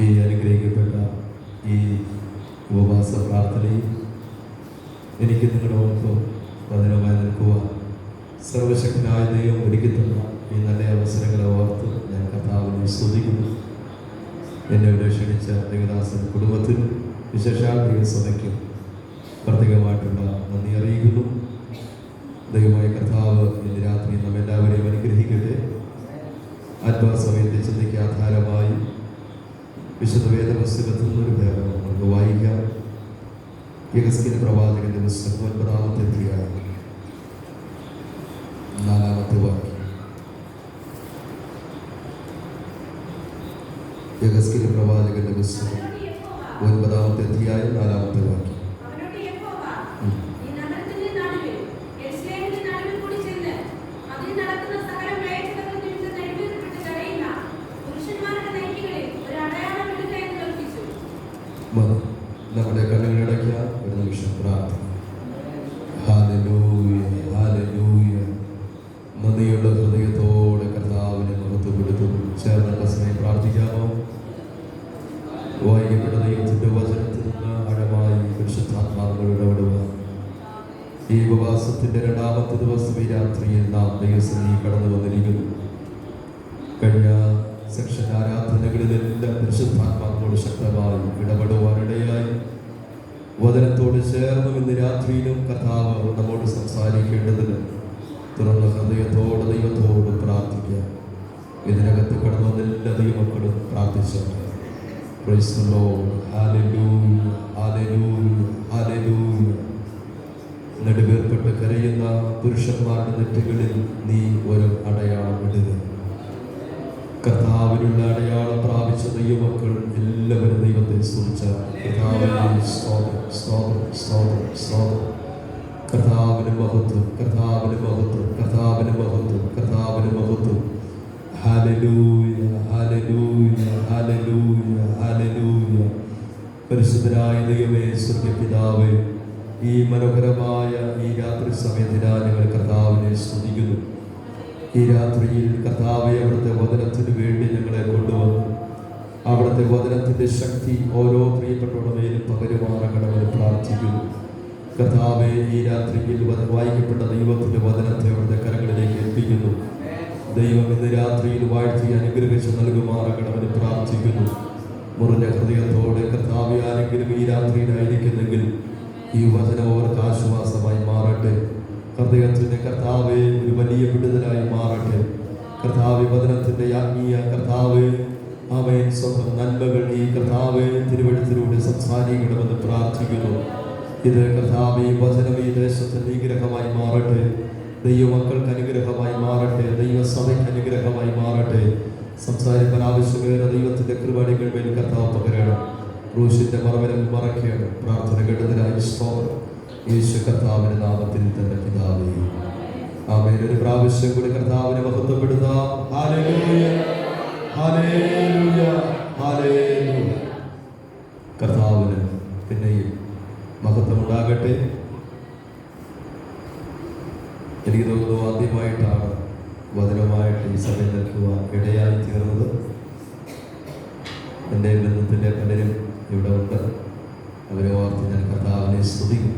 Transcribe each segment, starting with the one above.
ഈ അനുഗ്രഹിക്കപ്പെട്ട ഈ ഉപവാസ പ്രാർത്ഥനയിൽ എനിക്ക് നിങ്ങളോടൊപ്പം വചനമായി നിൽക്കുവാൻ സർവശക്തനായ ദൈവം ഒരുക്കിത്തന്ന ഈ നല്ല അവസരങ്ങളെ ഓർത്ത് ഞാൻ കർത്താവിനെ സ്തുതിക്കുന്നു. എന്നെ ഇവിടെ ക്ഷണിച്ച ദേവദാസൻ കുടുംബത്തിനും വിശേഷാൽ ദൈവസഭയ്ക്കും പ്രത്യേകമായിട്ടുള്ള നന്ദി അറിയിക്കുന്നു. ദൈവമായ കർത്താവ് ഇന്ന് രാത്രി നമ്മെല്ലാവരെയും അനുഗ്രഹിക്കട്ടെ. ആത്മസമയത്തെ ചിന്തയ്ക്ക് ആധാരമായി വിശുദ്ധ വേദപുസ്തകത്തിൽ നിന്നൊരു ഭാഗം നമുക്ക് വായിക്കാം. യെഹെസ്കേൽ പ്രവാചകന്റെ പുസ്തകം 9-ാമത്തെ അധ്യായം 4-ാമത്തെ വാക്യം. യെഹെസ്കേൽ പ്രവാചകന്റെ പുസ്തകം 9-ാമത്തെ അധ്യായം 4-ാമത്തെ വാക്യം. നമ്മുടെ കണ്ണുകളടയ്ക്കുക, ഒരു നിമിഷം പ്രാർത്ഥന. Hallelujah, hallelujah. നന്ദിയുള്ള ഹൃദയത്തോടെ കർത്താവിനെ മഹത്വപ്പെടുത്തും. ചേർന്നുള്ള സമയം പ്രാർത്ഥിക്കാമോ? വായിക്കപ്പെട്ട ദൈവത്തിന്റെ വചനത്തിൽ നിന്ന് ആഴമായി പരിശുദ്ധാത്മാവിനോട് ഇടപെടുക. ഈ ഉപവാസത്തിന്റെ 2-ാമത്തെ ദിവസം ഈ രാത്രിയിൽ നാം ദൈവസന്നിധിയിൽ കടന്നു വന്നിരിക്കുന്നു. കഴിഞ്ഞ സെക്ഷൻ ആരാധനകളിലെല്ലാം പരിശുദ്ധാത്മാവിനോട് ശക്തമായി ഇടപെടുവാനിടയായി വചനത്തോട് ചേർന്നും ഇന്ന് രാത്രിയിലും കർത്താവ് നമ്മോട് സംസാരിക്കേണ്ടതിന് തുറന്ന ഹൃദയത്തോട് ദൈവത്തോട് പ്രാർത്ഥിക്കുക. ഇതിനകത്ത് കടന്നു വന്ന എല്ലാ ദൈവമക്കളും പ്രാർത്ഥിച്ചു. Praise the lord. Hallelujah, hallelujah, hallelujah. നെടുവേർപ്പെട്ട് കരയുന്ന പുരുഷന്മാരുടെ നെറ്റികളിൽ നീ ഒരു അടയാളം ഇടുക. കർത്താവിനുള്ള അടയാളം പ്രാപിച്ച ദൈവമക്കൾ എല്ലാവരും ദൈവത്തെ സ്തുതിച്ച കർത്താവിന് മഹത്വം, കർത്താവിന് മഹത്വം, കർത്താവിന് മഹത്വം, കർത്താവിന് മഹത്വം. Hallelujah, hallelujah, hallelujah, hallelujah. പരിശുദ്ധനായ ദൈവമേ, സ്വർഗ്ഗപിതാവേ, ഈ മനോഹരമായ ഈ രാത്രി സമയത്തിനായി ഞങ്ങൾ കർത്താവിനെ സ്തുതിക്കുന്നു. ഈ രാത്രിയിൽ കർത്താവെ അവിടുത്തെ വചനത്തിന് വേണ്ടി ഞങ്ങളെ കൊണ്ടുവന്നു. അവിടുത്തെ വചനത്തിന്റെ ശക്തി ഓരോ പ്രിയപ്പെട്ടവരുടെ മേലും പകരുമാറണമെന്ന് പ്രാർത്ഥിക്കുന്നു. കർത്താവെ, ഈ രാത്രിയിൽ വായിക്കപ്പെട്ട ദൈവത്തിന്റെ വചനത്തെ അവിടുത്തെ കരങ്ങളിലേക്ക് എത്തിക്കുന്നു. ദൈവം ഇന്ന് രാത്രിയിൽ വാഴ്ത്തി അനുഗ്രഹിച്ച് നൽകുമാറണമെന്ന് പ്രാർത്ഥിക്കുന്നു. മുറിഞ്ഞ ഹൃദയത്തോടെ കർത്താവെ ആരെങ്കിലും ഈ രാത്രിയിലായിരിക്കുന്നെങ്കിൽ ഈ വചനം അവർക്ക് ആശ്വാസമായി മാറട്ടെ. ഹൃദയത്തിന്റെ കർത്താവെ ഒരു വലിയ വിടുതലായി മാറട്ടെ. കർത്താവെ വചനത്തിന്റെ ആത്മീയ കർത്താവെ അവൻ സ്വന്തം നന്മകൾ ഈ കർത്താവെ തിരുവഴുത്തിലൂടെ സംസാരിക്കണമെന്ന് പ്രാർത്ഥിക്കുന്നു. ഇത് കർത്താവെ വചനം ഈ ദേശത്തിന് അനുഗ്രഹമായി മാറട്ടെ. ദൈവമക്കൾക്ക് അനുഗ്രഹമായി മാറട്ടെ. ദൈവസഭയ്ക്ക് അനുഗ്രഹമായി മാറട്ടെ. സംസാരിക്കാൻ ആവശ്യമേറെ ദൈവത്തിന്റെ കൃപണികൾ മേൽ കർത്താവ് പകരണം. ക്രൂശിന്റെ മറവിലും മറയ്ക്കണം. പ്രാർത്ഥന കേട്ടതിനായി സ്തോത്രം. യേശു കർത്താവിന്റെ നാമത്തിൽ തന്നെ പിതാവേ, ആമേൻ. ഒരു പ്രാവശ്യം കൂടി കർത്താവിനെ മഹത്വപ്പെടുത്താം. Hallelujah, hallelujah, hallelujah. കർത്താവിന് പിന്നെയും മഹത്വം ഉണ്ടാകട്ടെ. എനിക്ക് തോന്നുന്നു ആദ്യമായിട്ടാണ് വചനമായിട്ട് ഈ സഭയിൽ നിൽക്കുവാൻ ഇടയായി തീർന്നത്. എൻ്റെ ബന്ധത്തിൻ്റെ പലരും ഇവിടെ ഉണ്ട്. അവരെ ഓർത്ത് ഞാൻ കർത്താവിനെ സ്തുതിക്കും.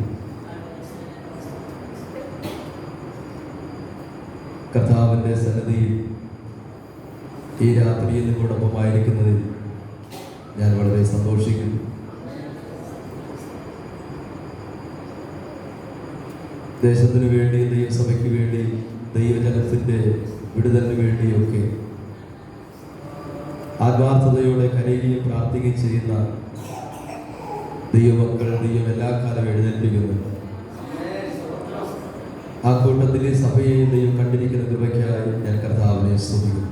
കർത്താവിൻ്റെ സന്നിധിയിൽ ഈ രാത്രിയിൽ നിങ്ങളോടൊപ്പമായിരിക്കുന്നതിൽ ഞാൻ വളരെ സന്തോഷിക്കുന്നു. ദേശത്തിന് വേണ്ടി, ദൈവസഭയ്ക്ക് വേണ്ടി, ദൈവജനത്തിൻ്റെ വിടുതലിന് വേണ്ടിയൊക്കെ ആത്മാർത്ഥതയോടെ കരയുകയും പ്രാർത്ഥിക്കുകയും ചെയ്യുന്ന ദൈവമക്കൾ ദൈവം എല്ലാ കാലം എഴുന്നേൽപ്പിക്കുന്നു. ആ കൂട്ടത്തിലെ സഭയെ ദൈവം കണ്ടിരിക്കുന്ന കൃപയ്ക്കായി ഞാൻ കർത്താവിനെ സ്തുതിക്കുന്നു.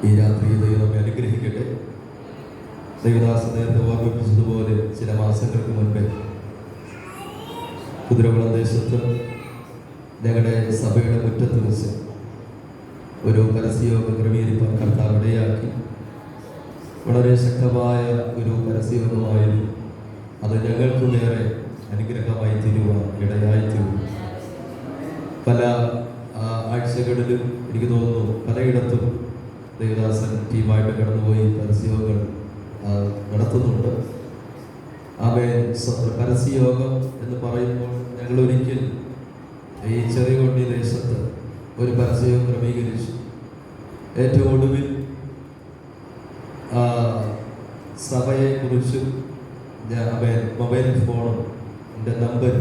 ഈ രാത്രി ദൈവം നമ്മെ അനുഗ്രഹിക്കട്ടെ. ദൈവദാസൻ നേരത്തെ ഓർമ്മിപ്പിച്ചതുപോലെ ചില മാസങ്ങൾക്ക് മുൻപേ കുതിരകുളം ദേശത്ത് ഞങ്ങളുടെ സഭയുടെ മുറ്റത്ത് വെച്ച് ഒരു പരസ്യയോഗം ക്രമീകരിക്കാൻ കർത്താവ് ഇടയാക്കി. വളരെ ശക്തമായ ഒരു പരസ്യയോഗമായിരുന്നു. അത് ഞങ്ങൾക്കുമേറെ അനുഗ്രഹമായി തീരുവാൻ ഇടയായി തീർന്നു. പല ആഴ്ചകളിലും എനിക്ക് തോന്നുന്നു പലയിടത്തും ദേവദാസൻ ടീമായിട്ട് കടന്നുപോയി പരസ്യയോഗങ്ങൾ നടത്തുന്നുണ്ട്. പരസ്യയോഗം എന്ന് പറയുമ്പോൾ ഞങ്ങൾ ഒരിക്കൽ ഈ ചെറിയകൊണ്ടി ദേശത്ത് ഒരു പരസ്യയോഗം ക്രമീകരിച്ചു. ഏറ്റവും ഒടുവിൽ സഭയെക്കുറിച്ചും മൊബൈൽ ഫോണും എൻ്റെ നമ്പർ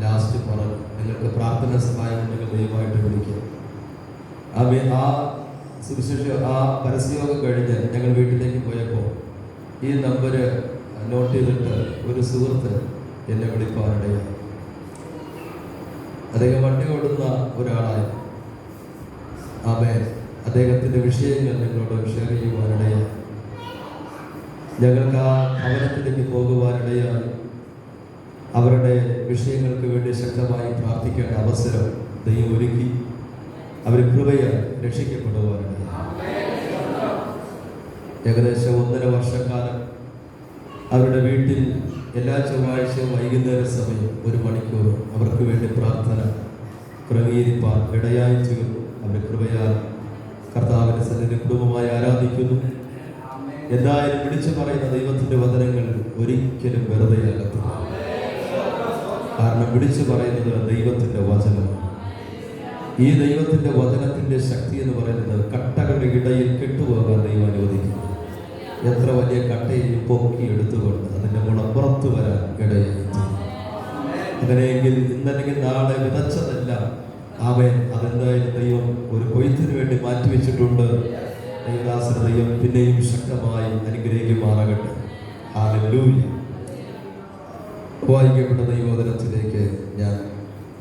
ലാസ്റ്റ് പറഞ്ഞു, നിങ്ങൾക്ക് പ്രാർത്ഥന സഹായം ഉണ്ടെങ്കിൽ ദയവായിട്ട് വിളിക്കുക. ആ സുവിശേഷ ആ പരസ്യയോഗം കഴിഞ്ഞ് ഞങ്ങൾ വീട്ടിലേക്ക് പോയപ്പോൾ ഈ നമ്പർ നോട്ട് ചെയ്തിട്ട് ഒരു സുഹൃത്ത് എന്നെ വിളിക്കാനിടയായി. അദ്ദേഹം വണ്ടി ഓടുന്ന ഒരാളായി. അദ്ദേഹത്തിൻ്റെ വിഷയങ്ങൾ ഞങ്ങളോട് ഷെയർ ചെയ്യുവാനിടയായി. ഞങ്ങൾക്ക് ആ ഭവനത്തിലേക്ക് പോകുവാനിടയായി. അവരുടെ വിഷയങ്ങൾക്ക് വേണ്ടി ശക്തമായി പ്രാർത്ഥിക്കേണ്ട അവസരം ദൈവം ഒരുക്കി. അവർ കൃപയാൽ രക്ഷിക്കപ്പെടുവാനിടയായി. ഏകദേശം 1.5 വർഷക്കാലം അവരുടെ വീട്ടിൽ എല്ലാ ചൊവ്വാഴ്ചയും വൈകുന്നേര സമയം 1 മണിക്കൂർ അവർക്ക് വേണ്ടി പ്രാർത്ഥന ക്രമീകരിപ്പാൻ ഇടയായി തീർന്നു. അവർ കൃപയാൽ കർത്താവിന്റെ സന്നിധി കുടുംബമായി ആരാധിക്കുന്നു. എന്തായാലും വിളിച്ചു പറയുന്ന ദൈവത്തിന്റെ വചനങ്ങൾ ഒരിക്കലും വെറുതെയാകത്തില്ല. കാരണം വിളിച്ചു പറയുന്നത് ദൈവത്തിന്റെ വചനമാണ്. ഈ ദൈവത്തിന്റെ വചനത്തിന്റെ ശക്തി എന്ന് പറയുന്നത് കട്ടകളുടെ ഇടയിൽ കെട്ടുപോകാൻ ദൈവം അനുവദിക്കുന്നു. എത്ര വലിയ കട്ടയിൽ പൊക്കി എടുത്തുകൊണ്ട് അതിന്റെ മുളപ്പുറത്ത് വരാൻ ഇടയായി. അങ്ങനെയെങ്കിൽ ഇന്നല്ലെങ്കിൽ നാളെ വിതച്ചതെല്ലാം അതെന്തായാലും ദൈവം ഒരു കൊയ്ത്തിന് വേണ്ടി മാറ്റിവെച്ചിട്ടുണ്ട്. ദൈവദാസന ദൈവം പിന്നെയും ശക്തമായി അനുഗ്രഹിക്കുമാറാകട്ടെ. ഹല്ലേലൂയ. വായിക്കപ്പെട്ട ദൈവവചനത്തിലേക്ക് ഞാൻ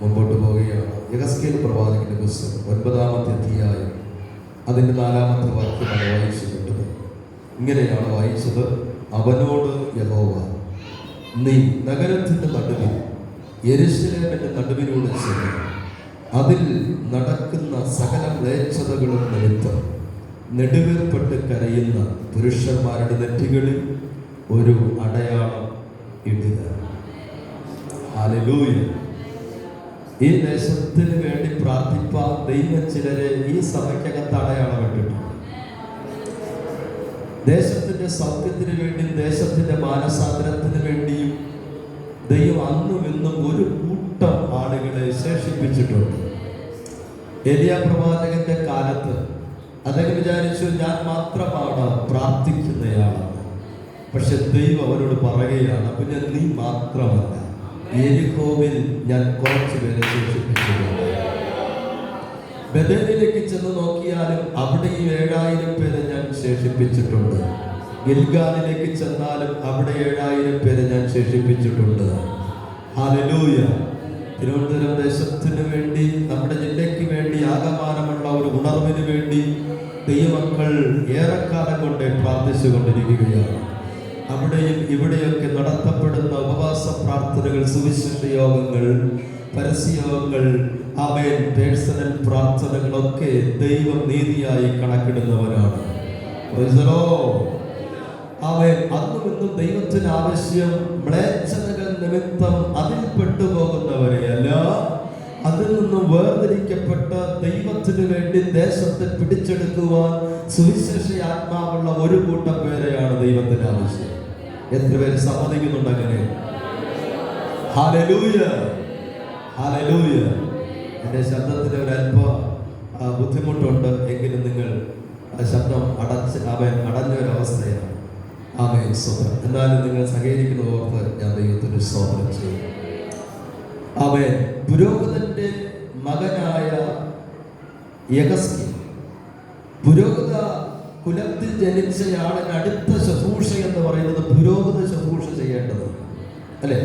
മുമ്പോട്ട് പോവുകയാണ്. യെഹെസ്കേൽ പ്രവാചകന്റെ പുസ്തകം 9-ാമത്തെ അധ്യായം അതിൻ്റെ 4-ാമത്തെ വാക്യമാണ് വായിച്ചു കിട്ടുന്നത്. ഇങ്ങനെയാണ് വായിച്ചത്: അവനോട് യഹോവ, നീ നഗരത്തിൻ്റെ നടുവിൽ യെരൂശലേമിന്റെ നടുവിലൂടെ ചെന്ന് അതിൽ നടക്കുന്ന സകല മ്ലേച്ഛതകളും നിമിത്തം നെടുവേർപ്പെട്ട് കരയുന്ന പുരുഷന്മാരുടെ നെറ്റികളിൽ ഒരു അടയാളം ഇടുക. ഹല്ലേലൂയ. ഈ ദേശത്തിന് വേണ്ടി പ്രാർത്ഥിപ്പാൻ ദൈവം ചിലരെ ഈ സഭയ്ക്കകത്ത് അടയാളം ഇട്ടിട്ടുണ്ട്. ദേശത്തിന്റെ സൗഖ്യത്തിന് വേണ്ടി, ദേശത്തിന്റെ മാനസാന്തരത്തിന് വേണ്ടിയും ദൈവം അന്നും ഇന്നും ഒരു കൂട്ടം ആളുകളെ ശേഷിപ്പിച്ചിട്ടുണ്ട്. എലിയാ പ്രവാചകന്റെ കാലത്ത് അദ്ദേഹം വിചാരിച്ചു, ഞാൻ മാത്രമാണ് പ്രാർത്ഥിക്കുന്നയാളാണ്. പക്ഷെ ദൈവം അവരോട് പറയുകയാണ്, പിന്നെ നീ മാത്രമല്ല, യെരിഹോവിൽ ഞാൻ കുറച്ചു പേരെ ശേഷിപ്പിച്ചിട്ടുണ്ട്. ബേഥേലിലേക്ക് ചെന്ന് നോക്കിയാലും അവിടെയും 7000 പേരെ ഞാൻ ശേഷിപ്പിച്ചിട്ടുണ്ട്. ഗിൽഗാലിലേക്ക് ചെന്നാലും അവിടെ 7000 പേരെ ഞാൻ ശേഷിപ്പിച്ചിട്ടുണ്ട്. ഹല്ലേലൂയ. തിരുവനന്തപുരം ദേശത്തിന് വേണ്ടി, നമ്മുടെ ജില്ലയ്ക്ക് വേണ്ടി ആകമാനമുള്ള ഒരു ഉണർവിന് വേണ്ടി ദൈവമക്കൾ ഏറെക്കാലം കൊണ്ട് പ്രാർത്ഥിച്ചുകൊണ്ടിരിക്കുകയാണ്. അവിടെയും ഇവിടെയൊക്കെ നടത്തപ്പെടുന്ന ഉപവാസ പ്രാർത്ഥനകൾ, സുവിശേഷ യോഗങ്ങൾ, പരസ്യയോഗങ്ങൾ, പേഴ്സണൽ പ്രാർത്ഥനകളൊക്കെ ദൈവം നീതിയായി കണക്കിടുന്നവനാണ്. അന്നും ഇന്നും ദൈവത്തിന് ആവശ്യം മ്ലേച്ഛതകൾ നിമിത്തം അതിൽ പെട്ടുപോകുന്നവരെയല്ല, അതിൽ നിന്നും വേർതിരിക്കപ്പെട്ട ദൈവത്തിന് വേണ്ടി ദേശത്തെ പിടിച്ചെടുക്കുവാൻ സുവിശേഷ ആത്മാവുള്ള ഒരു കൂട്ടം പേരെയാണ് ദൈവത്തിന് ആവശ്യം. എത്ര പേര് സമ്മതിക്കുന്നുണ്ട് അങ്ങനെ? Hallelujah, hallelujah. എൻ്റെ ശബ്ദത്തിന് ഒരല്പ ബുദ്ധിമുട്ടുണ്ട്, എങ്കിലും നിങ്ങൾ ശബ്ദം അടഞ്ഞൊരവസ്ഥയാണ്. സ്തോത്രം. എന്നാലും നിങ്ങൾ സഹകരിക്കുന്ന ഓർത്ത് ഞാൻ ദൈവത്തിന് സ്തോത്രം ചെയ്യും. പുരോഹിതന്റെ മകനായ യെഹെസ്കേൽ, പുരോഹിത കുലത്തിൽ ജനിച്ചയാളിന് അടുത്ത ശുശ്രൂഷ എന്ന് പറയുന്നത് പുരോഹിത ശുശ്രൂഷ ചെയ്യേണ്ടത് അല്ലെ?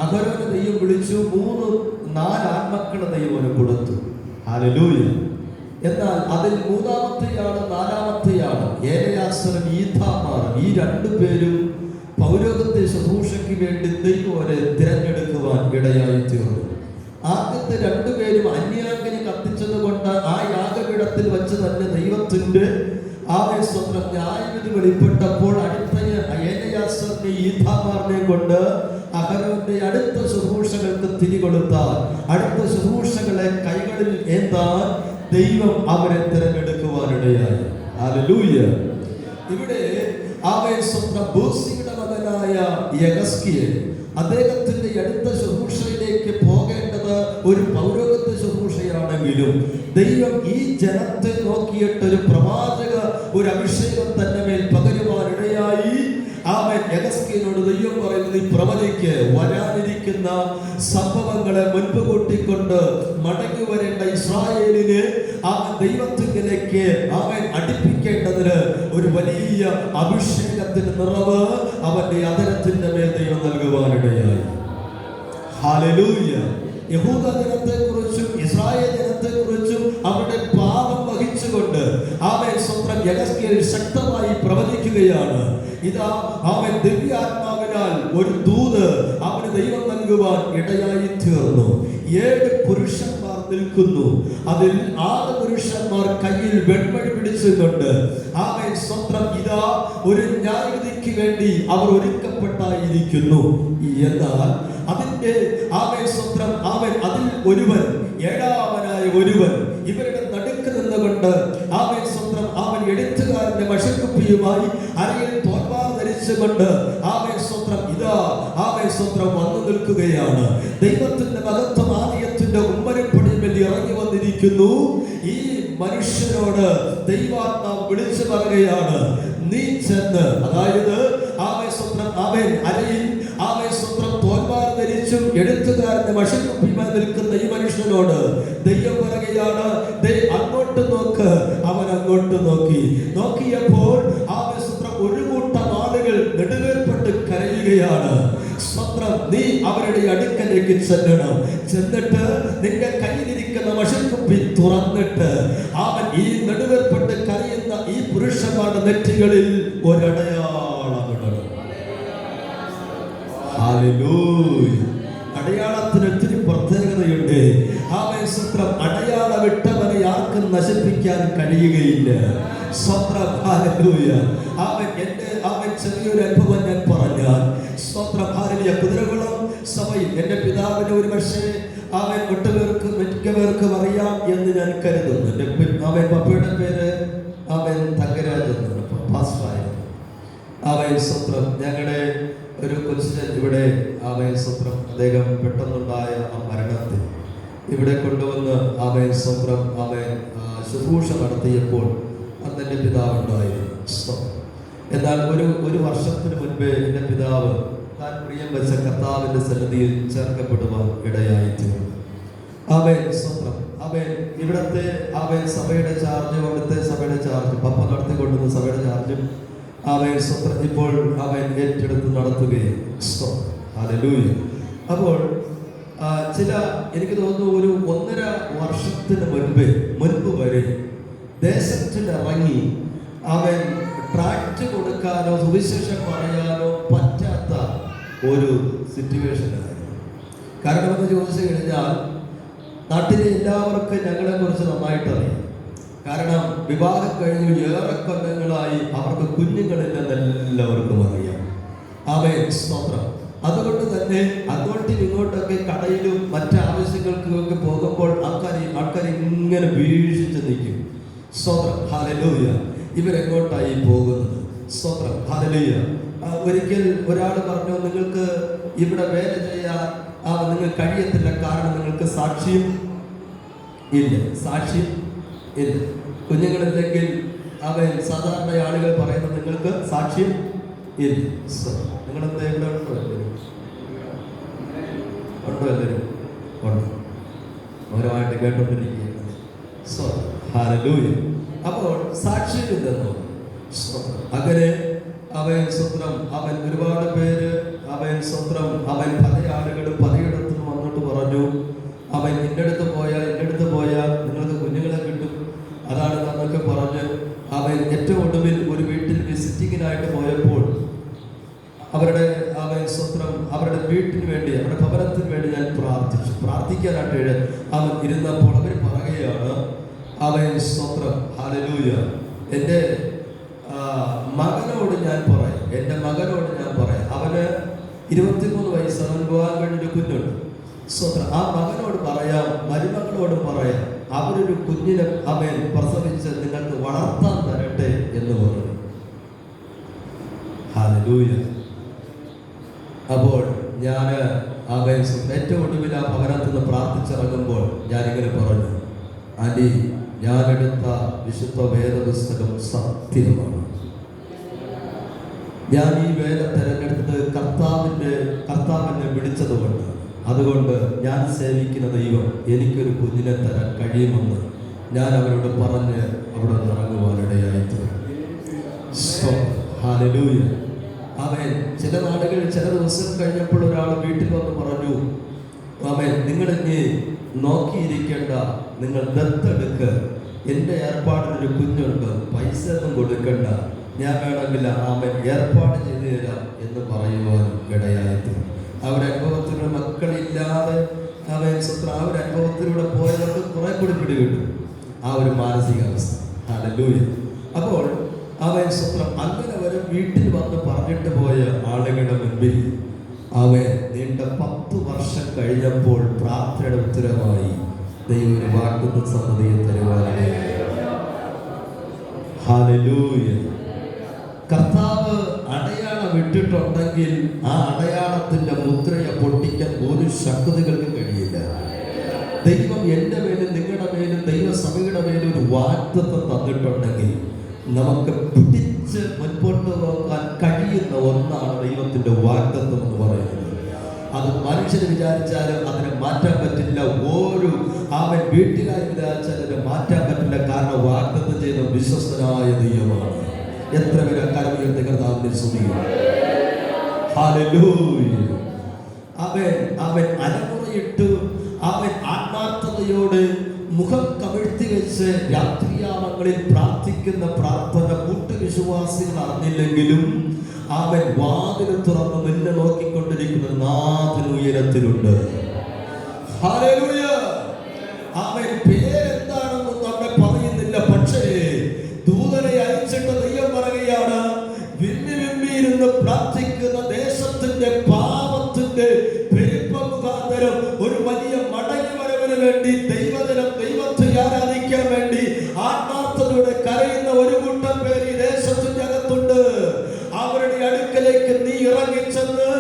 അഹരോനെ ദൈവം വിളിച്ചു, 3-4 ആൺമക്കളെ ദൈവം കൊടുത്തു. ഹല്ലേലൂയ. എന്നാൽ അതിൽ 3-ാമത്തെയാണ് 4-ാമത്തെയാണ് എലെയാസാറും ഈഥാമാറും. ഈ 2 പേരും പൗരോഹിത്യ ശുശ്രൂഷയ്ക്ക് വേണ്ടി ദൈവം അവരെ തിരഞ്ഞെടുക്കുവാൻ ഇടയായി തീർന്നു. ആദ്യത്തെ 2 പേരും അന്യാഗ്നി കത്തിച്ചത് കൊണ്ട് ആ യാഗപീഠത്തിൽ വെച്ച് തന്നെ ദൈവത്തിന്റെ സ്വന്തം ന്യായവിധി വെളിപ്പെട്ടപ്പോൾ അടുത്ത എലെയാസാറിനെ ഈഥാമാറിനെ കൊണ്ട് അഹരോന്റെ അടുത്ത ശുശ്രൂഷകൾക്ക് തിരികൊടുത്താൽ, അടുത്ത ശുശ്രൂഷകളെ കൈകളിൽ ഏന്താൻ ദൈവം അവരെ തിരഞ്ഞെടുക്കും. ഇടയായി. ഹല്ലേലൂയ. ഇവിടെ അവൻ സ്വന്തം ബൂസിയുടെ മകനായ യെഹസ്കേൽ അദ്ദേഹത്തിന്റെ അടുത്ത ശുശ്രൂഷയിലേക്ക് പോകേണ്ടത് ഒരു പൗരോഹിത്യ ശുശ്രൂഷയാണെങ്കിലും ദൈവം ഈ ജനത്തെ നോക്കിയിട്ട് ഒരു പ്രവാചക ഒരു അഭിഷേകം തന്നെ മേൽ പകരുവാനിടയായി. അവൻ യെഹസ്കേലിനോട് ദൈവം പറയുന്നത്, ഈ പ്രവചിക്ക് വരാനിരിക്കുന്ന സംഭവങ്ങളെ മുൻപ് കൂട്ടിക്കൊണ്ട് മടങ്ങി വരേണ്ട ഇസ്രായേലിന് അവൻ ദൈവത്തിലേക്ക് അവൻ അടുപ്പിക്കേണ്ടതിന് ഒരു വലിയ അഭിഷേകത്തിന്റെ നിറവ് അവന്റെ അധരത്തിന്റെ മേൽ ദൈവം നൽകുവാനിടയായി. ഹല്ലേലൂയ. യഹൂദ ജനത്തെക്കുറിച്ചും ഇസ്രായേൽ ജനത്തെക്കുറിച്ചും അവരുടെ പാപം വഹിച്ചുകൊണ്ട് അവൻ സ്വന്തം യെഹസ്കേൽ ശക്തമായി പ്രവചിക്കുകയാണ്. ഇതാ അവൻ ദിവ്യാത്മാവിനാൽ ഒരു ദൂത് അവന് ദൈവം നൽകുവാൻ ഇടയായി തീർന്നു. 7 പുരുഷന്മാർ നിൽക്കുന്നു. അതിൽ 6 പുരുഷന്മാർ കയ്യിൽ വെൺമഴി പിടിച്ചുകൊണ്ട് അവൻ സ്വന്തം ഇതാ ഒരു ന്യായവിധിക്ക് വേണ്ടി അവർ ഒരുക്കപ്പെട്ടായിരിക്കുന്നു. എന്നാൽ അതിന്റെ അവൻ സ്വന്തം അവൻ അതിൽ ഒരുവൻ, 7ാമനായ ഒരുവൻ ഇവരുടെ നടുക്ക് നിന്നുകൊണ്ട് അവൻ സ്വന്തം അവൻ എഴുത്തുകാരന്റെ മഷിക്കുപ്പിയുമായി അരയിൽ തോൽവാർ ധരിച്ചുകൊണ്ട് അവൻ സ്വന്തം ഇതാ അവൻ സ്വന്തം വന്നു നിൽക്കുകയാണ്. ദൈവത്തിന്റെ മഹത്വം ആലയത്തിന്റെ ഉമ്മരപ്പടിയിൽ ഇറങ്ങി വന്നിരിക്കുന്നു. ഈ മനുഷ്യനോട് ദൈവാത്മാവ് വിളിച്ചു പറയുകയാണ്, നീ ചെന്ന്, അതായത് അവൻ സ്വന്തം അവൻ അരയിൽ അവൻ സ്വന്തം തോൽവാർ ധരിച്ചും എഴുത്തുകാരന്റെ മഷിക്കുപ്പിയുമായി നിൽക്കുന്ന ഈ മനുഷ്യനോട് ദൈവം പറയുകയാണ്, അങ്ങോട്ട് നോക്ക്. അവൻ അങ്ങോട്ട് നോക്കിയപ്പോൾ അവൻ സ്വന്തം ഒരു കൂട്ടം ആളുകൾ നെടുവേർപ്പെട്ട് കരയുകയാണ്. സ്വന്തം നീ അവരുടെ അടുക്കലേക്ക് ചെല്ലണം. ചെന്നിട്ട് നിന്റെ കയ്യിലിരിക്കുന്ന മഷിക്കുപ്പി തുറന്നിട്ട് അവൻ ഈ നെടുവേർപ്പെട്ട് കരയുന്ന ഈ പുരുഷന്മാരുടെ നെറ്റികളിൽ ഒരടയാളം ഇടണം. ഹല്ലേലൂയ. അടയാളത്തിന് ഒത്തിരി പ്രത്യേകതയുണ്ട്. അവൻ സ്വന്തം അടയാളമിട്ടവനെ ആർക്കും നശിപ്പിക്കാൻ കഴിയുകയില്ല. സ്വന്തം ഹല്ലേലൂയ. അവൻ ചെറിയൊരു അനുഭവം ഞാൻ പറഞ്ഞാൽ, സ്വന്തം ഹല്ലേലൂയ, കുതിരകുളം സഭയിൽ എൻ്റെ പിതാവിനെ ഒരു പക്ഷേ അവൻ മിക്കവർക്കും അറിയാം എന്ന് ഞാൻ കരുതുന്നു. അവൻ പപ്പയുടെ പേര് അവൻ തങ്കരാജ് എന്നാണ്, പാസ്റ്ററായിരുന്നു. അവൻ സ്വന്തം ഞങ്ങളുടെ ഒരു കൊച്ചിന് ഇവിടെ അവൻ സ്വന്തം അദ്ദേഹം പെട്ടെന്നുണ്ടായ ആ മരണത്തിൽ ഇവിടെ കൊണ്ടുവന്ന് അവൻ സ്വന്തം അവൻ ശുശ്രൂഷ നടത്തിയപ്പോൾ അന്ന് എൻ്റെ പിതാവുണ്ടായിരുന്നു. എന്നാൽ ഒരു വർഷത്തിന് മുൻപേ എൻ്റെ പിതാവ് താൻ പ്രിയം വെച്ച കർത്താവിൻ്റെ സന്നിധിയിൽ ചേർക്കപ്പെടുവാൻ ഇടയായിത്തീർന്നു. അവൻ സ്വന്തം അവൻ ഇവിടുത്തെ അവൻ സഭയുടെ ചാർജ്, അവിടുത്തെ സഭയുടെ ചാർജ്, പപ്പ നടത്തിക്കൊണ്ടുവന്ന സഭയുടെ ചാർജും അവൻ സ്വന്തം ഇപ്പോൾ അവൻ ഏറ്റെടുത്ത് നടത്തുകയും. ഹല്ലേലൂയ. അപ്പോൾ എനിക്ക് തോന്നുന്നു ഒരു 1.5 വർഷത്തിന് മുൻപ് വരെ ദേശത്തിലിറങ്ങി അവൻ ട്രാക്റ്റ് കൊടുക്കാനോ സുവിശേഷം പറയാനോ പറ്റാത്ത ഒരു സിറ്റുവേഷനായിരുന്നു. കാരണം എന്ന് ചോദിച്ചു കഴിഞ്ഞാൽ നാട്ടിലെ എല്ലാവർക്കും ഞങ്ങളെ കുറിച്ച് നന്നായിട്ട് അറിയാം. കാരണം വിവാഹം കഴിഞ്ഞ് ഏറെ കൊല്ലങ്ങളായി അവർക്ക് കുഞ്ഞുങ്ങളില്ലെന്ന് എല്ലാവർക്കും അറിയാം. ആമേൻ, സ്തോത്രം. അതുകൊണ്ട് തന്നെ അങ്ങോട്ടും ഇങ്ങോട്ടൊക്കെ കടയിലും മറ്റാവശ്യങ്ങൾക്കൊക്കെ പോകുമ്പോൾ ആൾക്കാർ ഇങ്ങനെ വീക്ഷിച്ച് നിൽക്കും. സ്തോത്രം, ഹല്ലേലൂയ. ഇവരെങ്ങോട്ടായി പോകുന്നത്? സ്തോത്രം, ഹല്ലേലൂയ. ഒരിക്കൽ ഒരാൾ പറഞ്ഞു, നിങ്ങൾക്ക് ഇവിടെ വേല ചെയ്യാൻ നിങ്ങൾ കഴിയത്തില്ല, കാരണം നിങ്ങൾക്ക് സാക്ഷ്യം ഇല്ല. കുഞ്ഞുങ്ങളില്ലെങ്കിൽ അവൻ സാധാരണ ആളുകൾ പറയുന്നത് നിങ്ങൾക്ക് സാക്ഷ്യം ഇല്ല. നിങ്ങളെന്താ ഇവിടെ ഉണ്ടോ? എല്ലാവരും ഉണ്ട്, ഓരോമായിട്ട് കേട്ടോണ്ടിരിക്കുകയാണ്. ഹല്ലേലൂയ. അപ്പോൾ സാക്ഷ്യമില്ലെന്നോ അങ്ങനെ അവൻ സ്വന്തം അവൻ ഒരുപാട് പേര് അവൻ സ്വന്തം അവൻ പല ആളുകളും പലയിടത്തും വന്നിട്ട് പറഞ്ഞു, അവൻ എൻ്റെ അടുത്ത് പോയാൽ നിങ്ങൾക്ക് കുഞ്ഞുങ്ങളെ കിട്ടും, അതാണ് എന്നൊക്കെ പറഞ്ഞ് അവൻ ഏറ്റവും ഒടുവിൽ ഒരു വീട്ടിൽ വിസിറ്റിങ്ങിനായിട്ട് പോയപ്പോൾ അവൻ സ്വന്തം അവരുടെ വീട്ടിന് വേണ്ടി അവരുടെ ഭവനത്തിന് വേണ്ടി ഞാൻ പ്രാർത്ഥിക്കാനായിട്ട് അവൻ ഇരുന്നപ്പോൾ അവർ പറയുകയാണ്, അവൻ സ്വന്തം ഹല്ലേലൂയ, എൻ്റെ മകനോട് ഞാൻ പറയാം, അവന് 23 വയസ്സ്, അവൻ പോകാൻ വേണ്ടി ഒരു കുഞ്ഞുണ്ട്. സ്വന്തം ആ മകനോട് പറയാം, മരുമകളോട് പറയാം, അവരൊരു കുഞ്ഞിനെ അവൻ പ്രസവിച്ച് നിങ്ങൾക്ക് വളർത്താം ഹല്ലേലൂയ. അപ്പോൾ ഞാൻ ഏറ്റവും ഒടുവിൽ ആ ഭവനത്തിൽ നിന്ന് പ്രാർത്ഥിച്ചിറങ്ങുമ്പോൾ ഞാനിങ്ങനെ പറഞ്ഞു, ആൻറ്റി, ഞാനെടുത്ത വിശുദ്ധ വേദപുസ്തകം സത്യമാണ്. ഞാൻ ഈ വേല തിരഞ്ഞെടുത്തത് കർത്താവിനെ വിളിച്ചതുകൊണ്ട്. അതുകൊണ്ട് ഞാൻ സേവിക്കുന്ന ദൈവം എനിക്കൊരു കുഞ്ഞിനെ തരാൻ കഴിയുമെന്ന് ഞാൻ അവരോട് പറഞ്ഞ് അവിടെ നിന്ന് ഇറങ്ങുവാനിടയായിട്ട്. ഹല്ലേലൂയ. ആമേൻ. ചില നാടുകളിൽ ചില ദിവസം കഴിഞ്ഞപ്പോൾ ഒരാൾ വീട്ടിൽ വന്ന് പറഞ്ഞു, ആമേൻ, നിങ്ങളിനി നോക്കിയിരിക്കേണ്ട, നിങ്ങൾ ദത്തെടുക്ക്, എൻ്റെ ഏർപ്പാടിനൊരു കുഞ്ഞുണ്ട്, പൈസ ഒന്നും കൊടുക്കണ്ട, ഞാൻ വേണമെങ്കിൽ ആമേൻ ഏർപ്പാട് ചെയ്തു തരാം എന്ന് പറയുവാനും ഇടയായിട്ട്. അവരുടെ അനുഭവത്തിലൂടെ മക്കളില്ലാതെ അവരുടെ അനുഭവത്തിലൂടെ പോയവർക്ക് കുറെ കൂടി പിടികിട്ടും ആ ഒരു മാനസികാവസ്ഥ. ഹല്ലേലൂയ. അപ്പോൾ അങ്ങനെ വരെ വീട്ടിൽ വന്ന് പറഞ്ഞിട്ട് പോയ ആളുകളുടെ മുൻപിൽ നീണ്ട 10 വർഷം കഴിഞ്ഞപ്പോൾ പ്രാർത്ഥനയുടെ ഉത്തരമായി ദൈവം ഒരു വാഗ്ദത്ത സമ്മതിയെ തരുവാനായി. ഹല്ലേലൂയ. കർത്താവ് അടയാളം ഇട്ടിട്ടുണ്ടെങ്കിൽ ആ അടയാളത്തിന്റെ മുദ്രയെ പൊട്ടിക്കാൻ ഒരു ശക്തികൾക്കും കഴിയില്ല. ദൈവം എൻ്റെ മേലും നിങ്ങളുടെ മേലും ദൈവസഭയുടെ മേലും ഒരു വാഗ്ദത്തം തന്നിട്ടുണ്ടെങ്കിൽ നമുക്ക് പിടിച്ച് മുൻപോട്ട് പോകാൻ കഴിയുന്ന ഒന്നാണ് ദൈവത്തിന്റെ വാഗ്ദത്തം എന്ന് പറയുന്നത്. അത് മനുഷ്യന് വിചാരിച്ചാലും അതിനെ മാറ്റാൻ പറ്റില്ല. അവൻ വീട്ടുകാർ വിചാരിച്ചാലും അതിനെ മാറ്റാൻ പറ്റില്ല. കാരണം വാഗ്ദത്തം ചെയ്ത വിശ്വസ്തനായ ദൈവമാണ്. എത്ര പേര് കരമുയർത്തി കർത്താവിനെ സ്തുതിക്കുന്നു. ഹല്ലേലൂയ. അവൻ അലമുറയിട്ട് അവൻ ആത്മാർത്ഥതയോട് മുഖം കമിഴ്ത്തി വെച്ച് രാത്രിയാമങ്ങളിൽ പ്രാർത്ഥിക്കുന്ന പ്രാർത്ഥന കൂട്ടുവിശ്വാസികൾ അറിഞ്ഞില്ലെങ്കിലും അവൻ വാതിൽ തുറന്ന് നിന്നെ നോക്കിക്കൊണ്ടിരിക്കുന്ന നാഥൻ ഉയരത്തിലുണ്ട്. ഹല്ലേലൂയ. അവൻ പേരെന്താണെന്നും നമ്മെ പറയുന്നില്ല. പക്ഷേ ദൂതനെ അയച്ചിട്ട് ദൈവം പറയുകയാണ്, വിമ്മിയിരുന്ന് പ്രാർത്ഥിക്കുന്ന ദേശത്തിന്റെ പാപത്തിന്റെ പെരുപ്പ മുഖാന്തരം ഒരു വലിയ മടങ്ങി വരവിന് വേണ്ടി ദൈവത്തെ ആരാധിക്കാൻ വേണ്ടി ആത്മാർത്ഥതയോടെ കരയുന്ന ഒരു കൂട്ടം പേര് ഈ ദേശത്തിന്റെ അകത്തുണ്ട്. അവരുടെ അടുക്കലേക്ക് നീ ഇറങ്ങിച്ചെന്ന്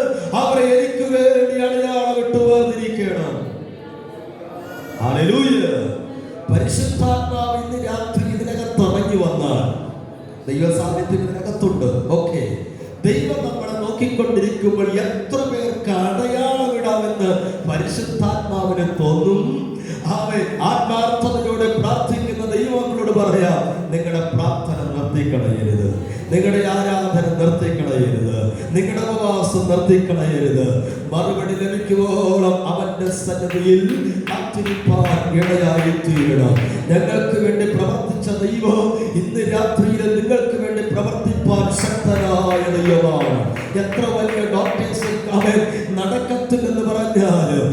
അവരെ എനിക്ക് വേണ്ടി അടയാളം ഇട്ട് വേർതിരിക്കണം. ഹല്ലേലൂയ. പരിശുദ്ധാത്മാവ് ഇന്ന് രാത്രി ഇതിനകത്ത് ഇറങ്ങി വന്നാൽ ദൈവ സാന്നിധ്യം ഇതിനകത്തുണ്ട്. ഓക്കെ, ദൈവം നമ്മളെ നോക്കിക്കൊണ്ടിരിക്കുമ്പോൾ എത്ര പേർക്ക് അടയാളം ഇടാമെന്ന് പരിശുദ്ധാത്മാവിന് തോന്നും. ആത്മാർത്ഥതയോടെ പ്രാർത്ഥിക്കുന്ന ദൈവങ്ങളോട് പറയാം, നിങ്ങളുടെ പ്രാർത്ഥന നിർത്തിക്കളയരുത്, നിങ്ങളുടെ ആരാധന നിർത്തിക്കളയരുത്, നിങ്ങളുടെ ഉപവാസം നിർത്തിക്കളയരുത്. മറുപടി ലഭിക്കുവോളം അവന്റെ സന്നിധിയിൽ കാത്തിരിപ്പാൻ ഇടയായി തീരണം. ഞങ്ങൾക്ക് വേണ്ടി പ്രവർത്തിച്ച ദൈവം ഇന്ന് രാത്രിയിൽ നിങ്ങൾക്ക് വേണ്ടി പ്രവർത്തിപ്പാൻ ശക്തനായ ദൈവമാണ്. എത്ര വലിയ ഡോക്ടേഴ്സ് അവൻ നടക്കത്തില്ലെന്ന് പറഞ്ഞാലും,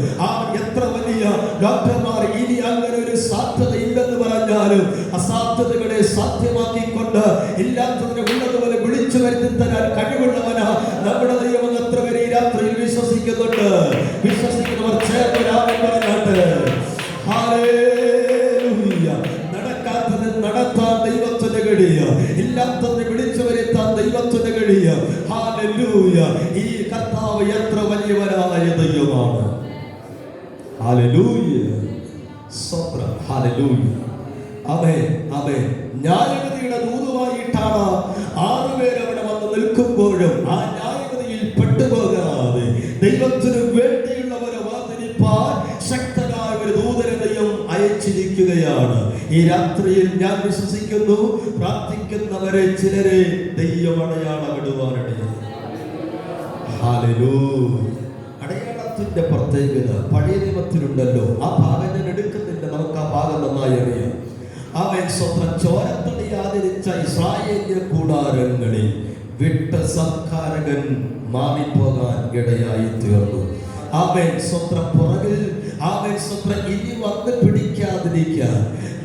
എത്ര വലിയ ഡോക്ടർമാർ ഇനി അങ്ങനെ ഒരു സാധ്യത ഇല്ലെന്ന് പറഞ്ഞാലും അസാധ്യതകളെ സാധ്യമാക്കിക്കൊണ്ട് ഇല്ലാത്തതിനെ ഉള്ളതുപോലെ വിളിച്ചു വരുത്തി തരാൻ കഴിവുള്ളവനാ നമ്മുടെ ദൈവം. എത്ര പേര് ഈ രാത്രിയിൽ വിശ്വസിക്കുന്നുണ്ട്? വിശ്വസിക്കുന്നവർ ചേർന്ന് രാമൻ പറഞ്ഞാട്ട് ഹല്ലേലൂയ. നടക്കാത്തത് നടത്താൻ ദൈവത്തിന് കഴിയ, ഇല്ലാത്തതിനെ വിളിച്ചു വരുത്താൻ ദൈവത്തിന് കഴിയ. ഹല്ലേലൂയ. ഈ കർത്താവ് എത്ര വലിയവനായ ദൈവമാണ്. ഹല്ലേലൂയ. സ്തോത്രം. ഹല്ലേലൂയ. ആമേൻ. ന്യായവിധിയുടെ ദൂതുമായിട്ടാണ് 6 പേര് അവിടെ വന്ന് നിൽക്കുമ്പോഴും ആ ന്യായവിധിയിൽ പെട്ടുപോകാതെ ദൈവത്തിന് വേണ്ടിയുള്ളവരെ വാതിരിപ്പാൻ ശക്തനായ ഒരു ദൂതനെ ദൈവം അയച്ചിരിക്കുകയാണ്. ഈ രാത്രിയിൽ ഞാൻ വിശ്വസിക്കുന്നു, പ്രാർത്ഥിക്കുന്നവരെ ചിലരെ ദൈവം അടയാളം ഇടുവാനിടയാണ്. ഹല്ലേലൂയ. അടയാളത്തിന്റെ പ്രത്യേകത പഴയ നിയമത്തിലുണ്ടല്ലോ. ആ ഭാഗം ഞാൻ എടുക്കുന്നില്ല, നമുക്ക് ആ ഭാഗം നന്നായി അറിയാം. അവൻ സ്വന്തം ചോരത്തടിയാതിരിച്ച ഇസ്രായേലിയ കൂടാരങ്ങളിൽ വിട്ട സംഹാരകൻ മാറിപ്പോകാൻ ഇടയായി തീർന്നു. അവൻ സ്വന്തം പുറകിൽ ഇനി വന്ന് പിടിക്കാതിരിക്കാൻ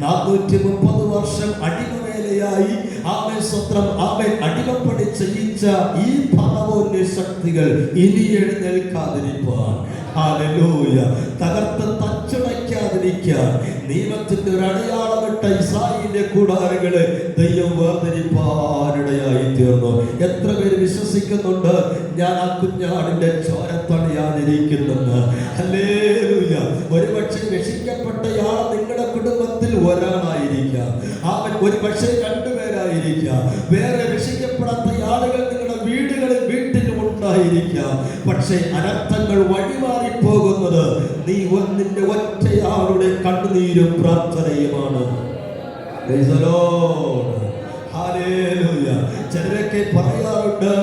430 വർഷം അടിമവേല ഇരയായി ആമേൻ സ്വത്രം ആമേൻ അടിമപ്പണി ചെയ്യിച്ച ഈ ഫറവോന്റെ ശക്തികൾ ഇനി എഴുന്നേൽക്കാതിരിപ്പാൻ, ഹല്ലേലൂയ, തകർത്ത് തച്ചുടയ്ക്കാതിരിക്കാൻ നിയമത്തിന്റെ ഒരു അടയാളമിട്ട ഇസ്രായേലിന്റെ കൂടാരങ്ങളെ ദൈവം വേർതിരിപ്പാനിടയായി തീർന്നു. എത്ര പേര് വിശ്വസിക്കുന്നുണ്ട് ഞാൻ ആ കുഞ്ഞാടിന്റെ ചോരത്തണിയാതിരിക്കുന്നെന്ന്? ഹല്ലേലൂയ. ഒരുപക്ഷെ രക്ഷിക്കപ്പെട്ടയാൾ നിങ്ങളുടെ കുടുംബത്തിൽ ഒരാളായിരിക്കാം, അവൻ ഒരുപക്ഷെ രണ്ടുപേരായിരിക്കാം. വേറെ രക്ഷിക്കപ്പെടാത്ത ആളുകൾ നിങ്ങളുടെ വീട്ടിൽ ഉണ്ടായിരിക്കാം. പക്ഷേ അനർത്ഥങ്ങൾ വഴിമാറിപ്പോകുന്നത് നീ നിന്റെ ഒറ്റയാളുടെ കണ്ണുനീരും പ്രാർത്ഥനയുമാണ്. ചിലരൊക്കെ പറയാറുണ്ട്,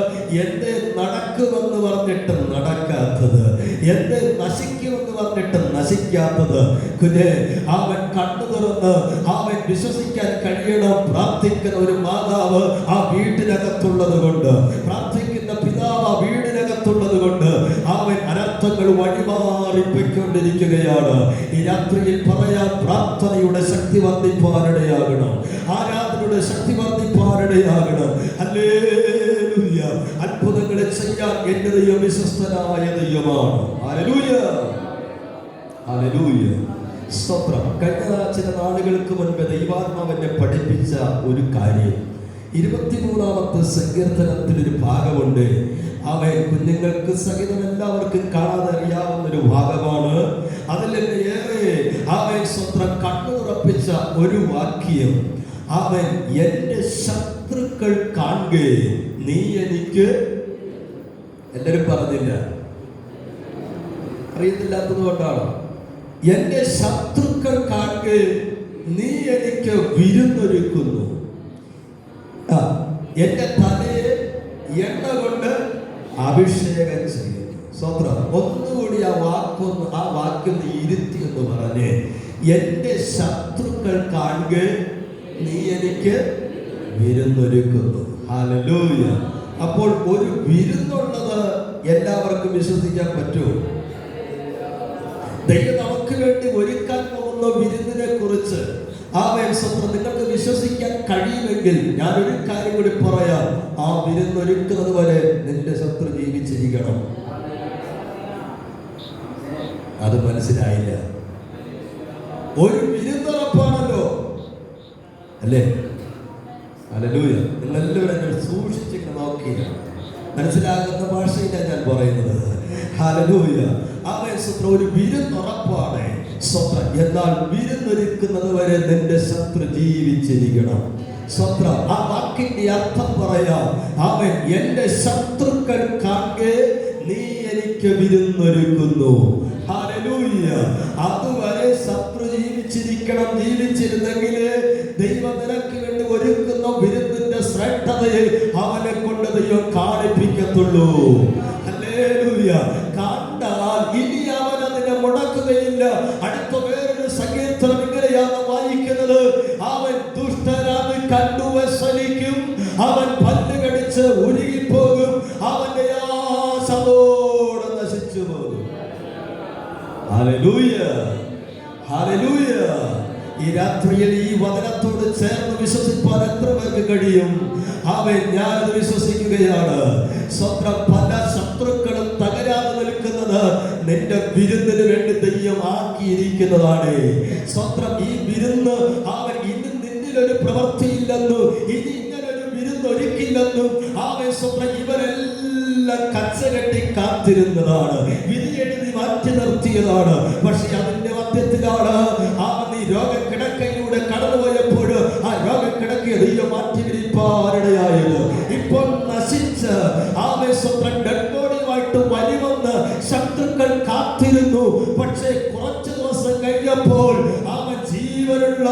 എന്റെ നടക്കുമെന്ന് പറഞ്ഞിട്ട് നടക്കാത്തത്, എന്റെ നശിക്കുമെന്ന് പറഞ്ഞിട്ട് നശിക്കാത്തത്. കുഞ്ഞെ, അവൻ കണ്ണു തുറന്ന് അവൻ വിശ്വസിക്കാൻ കഴിയണം. പ്രാർത്ഥിക്കുന്ന ഒരു മാതാവ് ആ വീട്ടിനകത്തുള്ളത് കൊണ്ട്, പ്രാർത്ഥിക്കുന്ന പിതാവ് ആ വീടിനകത്തുള്ളത് കൊണ്ട് അവൻ അനർത്ഥങ്ങൾ വഴിമാറിപ്പോയിക്കൊണ്ടിരിക്കുകയാണ്. ഈ രാത്രിയിൽ പറയാൻ, പ്രാർത്ഥനയുടെ ശക്തി വർദ്ധിപ്പാനിടയാകണം, ആരാധനയുടെ ശക്തി വർദ്ധിപ്പാനിടയാകണം. ഹല്ലേലൂയ. അത്ഭുതങ്ങളെ ചെയ്യാൻ എന്റെ ദൈവം വിശ്വസ്തനായ ദൈവമാണ്. ഹല്ലേലൂയ, ഹല്ലേലൂയ, സ്തോത്രം. കഴിഞ്ഞ ചില നാളുകൾക്ക് മുൻപ് ദൈവാത്മാവെന്നെ പഠിപ്പിച്ച ഒരു കാര്യം, 23-ാമത്തെ സങ്കീർത്തനത്തിലൊരു ഭാഗമുണ്ട്. അവൻ കുഞ്ഞുങ്ങൾക്ക് സഹിതം എല്ലാവർക്കും കാണാതെ അറിയാവുന്ന ഒരു ഭാഗമാണ്. അതിൽ ഏറെ അവൻ സ്വന്തം കണ്ണു തുറപ്പിച്ച ഒരു വാക്യം, അവൻ എന്റെ ശത്രുക്കൾ കാണുക നീ എനിക്ക്, എല്ലാവരും പറഞ്ഞില്ല, അറിയത്തില്ലാത്തത് കൊണ്ടാണ്. എന്റെ ശത്രുക്കൾ കാണുക നീ എനിക്ക് വിരുന്നൊരുക്കുന്നു, എന്റെ തലയെ എണ്ണ കൊണ്ട് അഭിഷേകം ചെയ്യുന്നു. സ്വത്രം. ഒന്നുകൂടി ആ വാക്യം ഇരുത്തി എന്ന് പറഞ്ഞ്, എന്റെ ശത്രുക്കൾ കാണുക നീ എനിക്ക് വിരുന്നൊരുക്കുന്നു. ഹല്ലേലൂയ. അപ്പോൾ ഒരു വിരുന്നുള്ളത് എല്ലാവർക്കും വിശ്വസിക്കാൻ പറ്റുമോ? ദൈവം നമുക്ക് വേണ്ടി ഒരുക്കാൻ പോകുന്ന വിരുന്നിനെ കുറിച്ച് നിങ്ങൾക്ക് വിശ്വസിക്കാൻ കഴിയുമെങ്കിൽ ഞാനൊരു കാര്യം കൂടി പറയാം, ആ വിരുന്നൊരുക്കുന്നത് വരെ നിന്റെ ശത്രു ജീവിച്ചിരിക്കണം. അത് മനസ്സിലായില്ല? ഒരു വിരുന്നുറപ്പാണല്ലോ, അല്ലേ? ഹല്ലേലൂയ. നിങ്ങളെല്ലാവരും സൂക്ഷിച്ചിട്ട് നോക്കിയ മനസ്സിലാകുന്ന ഭാഷയിലാണ് ഞാൻ പറയുന്നത്. ഹല്ലേലൂയ. ഒരു വിരുന്നുറപ്പാണ്. എന്നാൽ വിരുന്നൊരുക്കുന്നത് വരെ നിന്റെ ശത്രു ജീവിച്ചിരിക്കണം. ആ വാക്കിന്റെ അർത്ഥം പറയാം, അവൻ എന്റെ ശത്രുക്കൾ കാണുക നീ എനിക്ക് വിരുന്നൊരുക്കുന്നു. ഹല്ലേലൂയ. അതുവരെ ശത്രു ജീവിച്ചിരുന്നെങ്കിൽ ദൈവം നിനക്ക് വേണ്ടി ഒരുക്കുന്ന വിരുന്നിന്റെ ശ്രേഷ്ഠതയെ അവനെ കൊണ്ട് ദൈവം കാണിപ്പിക്കത്തുള്ളൂ. ഹല്ലേലൂയ. കണ്ടാൽ ഇനി അവൻ അതിനെ മുടക്കുകയില്ല. അടുത്ത വേറൊരു സങ്കീർത്തനം ഇങ്ങനെയാണ് വായിക്കുന്നത്, അവൻ ദുഷ്ടനാണ് കണ്ടു വ്യസനിക്കും, അവൻ പല്ല് കടിച്ച് ഉരുകിപ്പോകും, അവന്റെ ആശയോടെ നശിച്ചു പോകും. Hallelujah, hallelujah. ഈ രാത്രിയിൽ ഈ വചനത്തോട് ചേർന്ന് വിശ്വസിപ്പാൻ എത്ര പേർക്ക് കഴിയും? ഞാനത് വിശ്വസിക്കുകയാണ്. സ്വന്തം പല ശത്രുക്കളും തകരാതെ നിൽക്കുന്നത് നിന്റെ വിരുന്നിന് വേണ്ടി ദൈവം ആക്കിയിരിക്കുന്നതാണ്. സ്വന്തം ഈ വിരുന്ന് ഇന്ന് നിന്നിലൊരു പ്രവൃത്തിയില്ലെന്നും ഇനി ഇങ്ങനൊരു വിരുന്ന് ഒരുക്കില്ലെന്നും സ്വന്തം ഇവരെല്ലാം കച്ചകെട്ടി കാത്തിരുന്നതാണ്, വിധി എഴുതി മാറ്റി നിർത്തിയതാണ്. പക്ഷെ അതിന്റെ മധ്യത്തിലാണ് നീ രോഗക്കിടക്കയിലൂടെ കടന്നുപോയപ്പോൾ ആ രോഗക്കിടക്കയെ ദൈവം മാറ്റി വിരിപ്പാനിടയായത്. ഇപ്പോൾ നശിച്ച് സ്വന്തം ഡെഡ് ബോഡിയുമായിട്ട് വരുമെന്ന് ശത്രുക്കൾ കാത്തിരുന്നു. പക്ഷേ കുറച്ചു ദിവസം കഴിഞ്ഞപ്പോൾ ജീവനുള്ള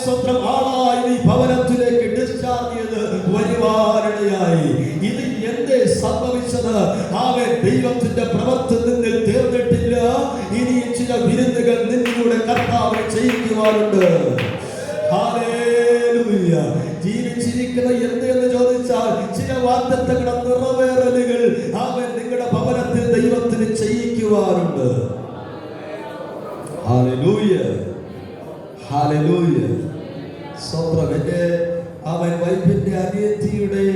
സ്വന്തം ആളായി ഭവനത്തിലേക്ക് ഡിസ്ചാർജ് ചെയ്ത് വരുവാനിടയായി. ഇത് എന്തേ സംഭവിച്ചത്? ദൈവത്തിന്റെ പ്രവൃത്തി നിന്നിൽ തീർന്നിട്ടില്ല. ഇനി ചില വിരുന്നുകൾ നിന്നിലൂടെ കർത്താവ് ചെയ്യിക്കുവാനുണ്ട്. ഹല്ലേലൂയ. ജീവിച്ചിരിക്കുന്ന എന്തെന്ന് ചോദിച്ചാൽ ചില വാഗ്ദത്തങ്ങളുടെ നിറവേറലുകൾ നിങ്ങളുടെ ഭവനത്തിൽ ദൈവത്തിന് ചെയ്യിക്കുവാനുണ്ട്. Hallelujah, hallelujah. സ്വന്തം എന്റെ അവൻ വൈഫിന്റെ അനിയത്തിയുടെ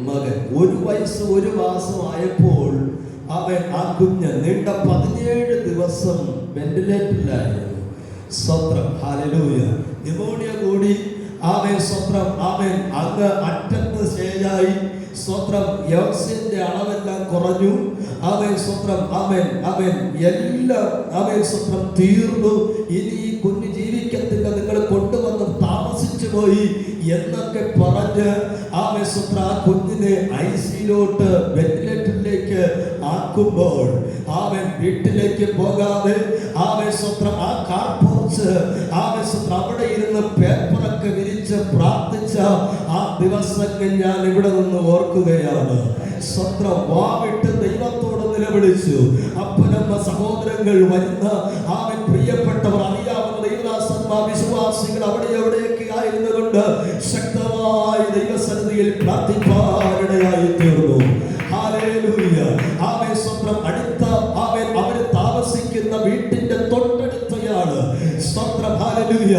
മകൻ 1 വയസ്സ് 1 മാസം ആയപ്പോൾ അവൻ ആ കുഞ്ഞ് നീണ്ട 17 ദിവസം വെന്റിലേറ്ററിലായിരുന്നു. സ്വത്രം, ഹല്ലേലൂയ. ന്യൂമോണിയ കൂടി അവൻ സ്വത്രം, അവൻ അങ്ങ് അറ്റത്ത് സ്റ്റേജായി. സ്വത്രം, യോക്സിന്റെ അളവെല്ലാം കുറഞ്ഞു. അവൻ സ്വത്രം, അവൻ എല്ലാം അവൻ സ്വത്രം തീർന്നു. ഇനി ഈ കുഞ്ഞ് ജീവിക്കത്തില്ല, നിങ്ങൾ കൊണ്ടുവന്ന് താമസിച്ചു പോയി എന്നൊക്കെ പറഞ്ഞ് അവൻ സ്വത്രം ആ കുഞ്ഞിനെ ഐസിയിലോട്ട് വെന്റിലേറ്ററിലേക്ക് ആക്കുമ്പോൾ അവൻ വീട്ടിലേക്ക് പോകാതെ അവൻ സ്വത്രം ആ കാർപോർച്ച് അവൻ സ്വത്രം അവിടെ ഇരുന്ന് പേപ്പറൊക്കെ വിരിച്ച് പ്രാർത്ഥിച്ച ആ ദിവസങ്ങൾ ഞാൻ ഇവിടെ നിന്ന് ഓർക്കുകയാണ്. സ്വത്രം വാവിട്ട് ദൈവത്തോട് നിലവിളിച്ചു. അപ്പനമ്മ സഹോദരങ്ങൾ വരുന്ന അവൻ പ്രിയപ്പെട്ടവർ അറിയാവുന്ന ദൈവദാസന്മാർ വിശ്വാസികൾ അവിടെ എവിടെയൊക്കെ ആയിരുന്നു കൊണ്ട് ശക്തമായി ദൈവസന്നിധിയിൽ പ്രാർത്ഥിപ്പാനിടയായി തീർന്നു. ഹല്ലേലൂയ. അവൻ സ്വത്രം അടുത്ത അവർ താമസിക്കുന്ന വീട്ടിന്റെ തൊട്ടടുത്തയാണ്. സ്വത്രം, ഹല്ലേലൂയ.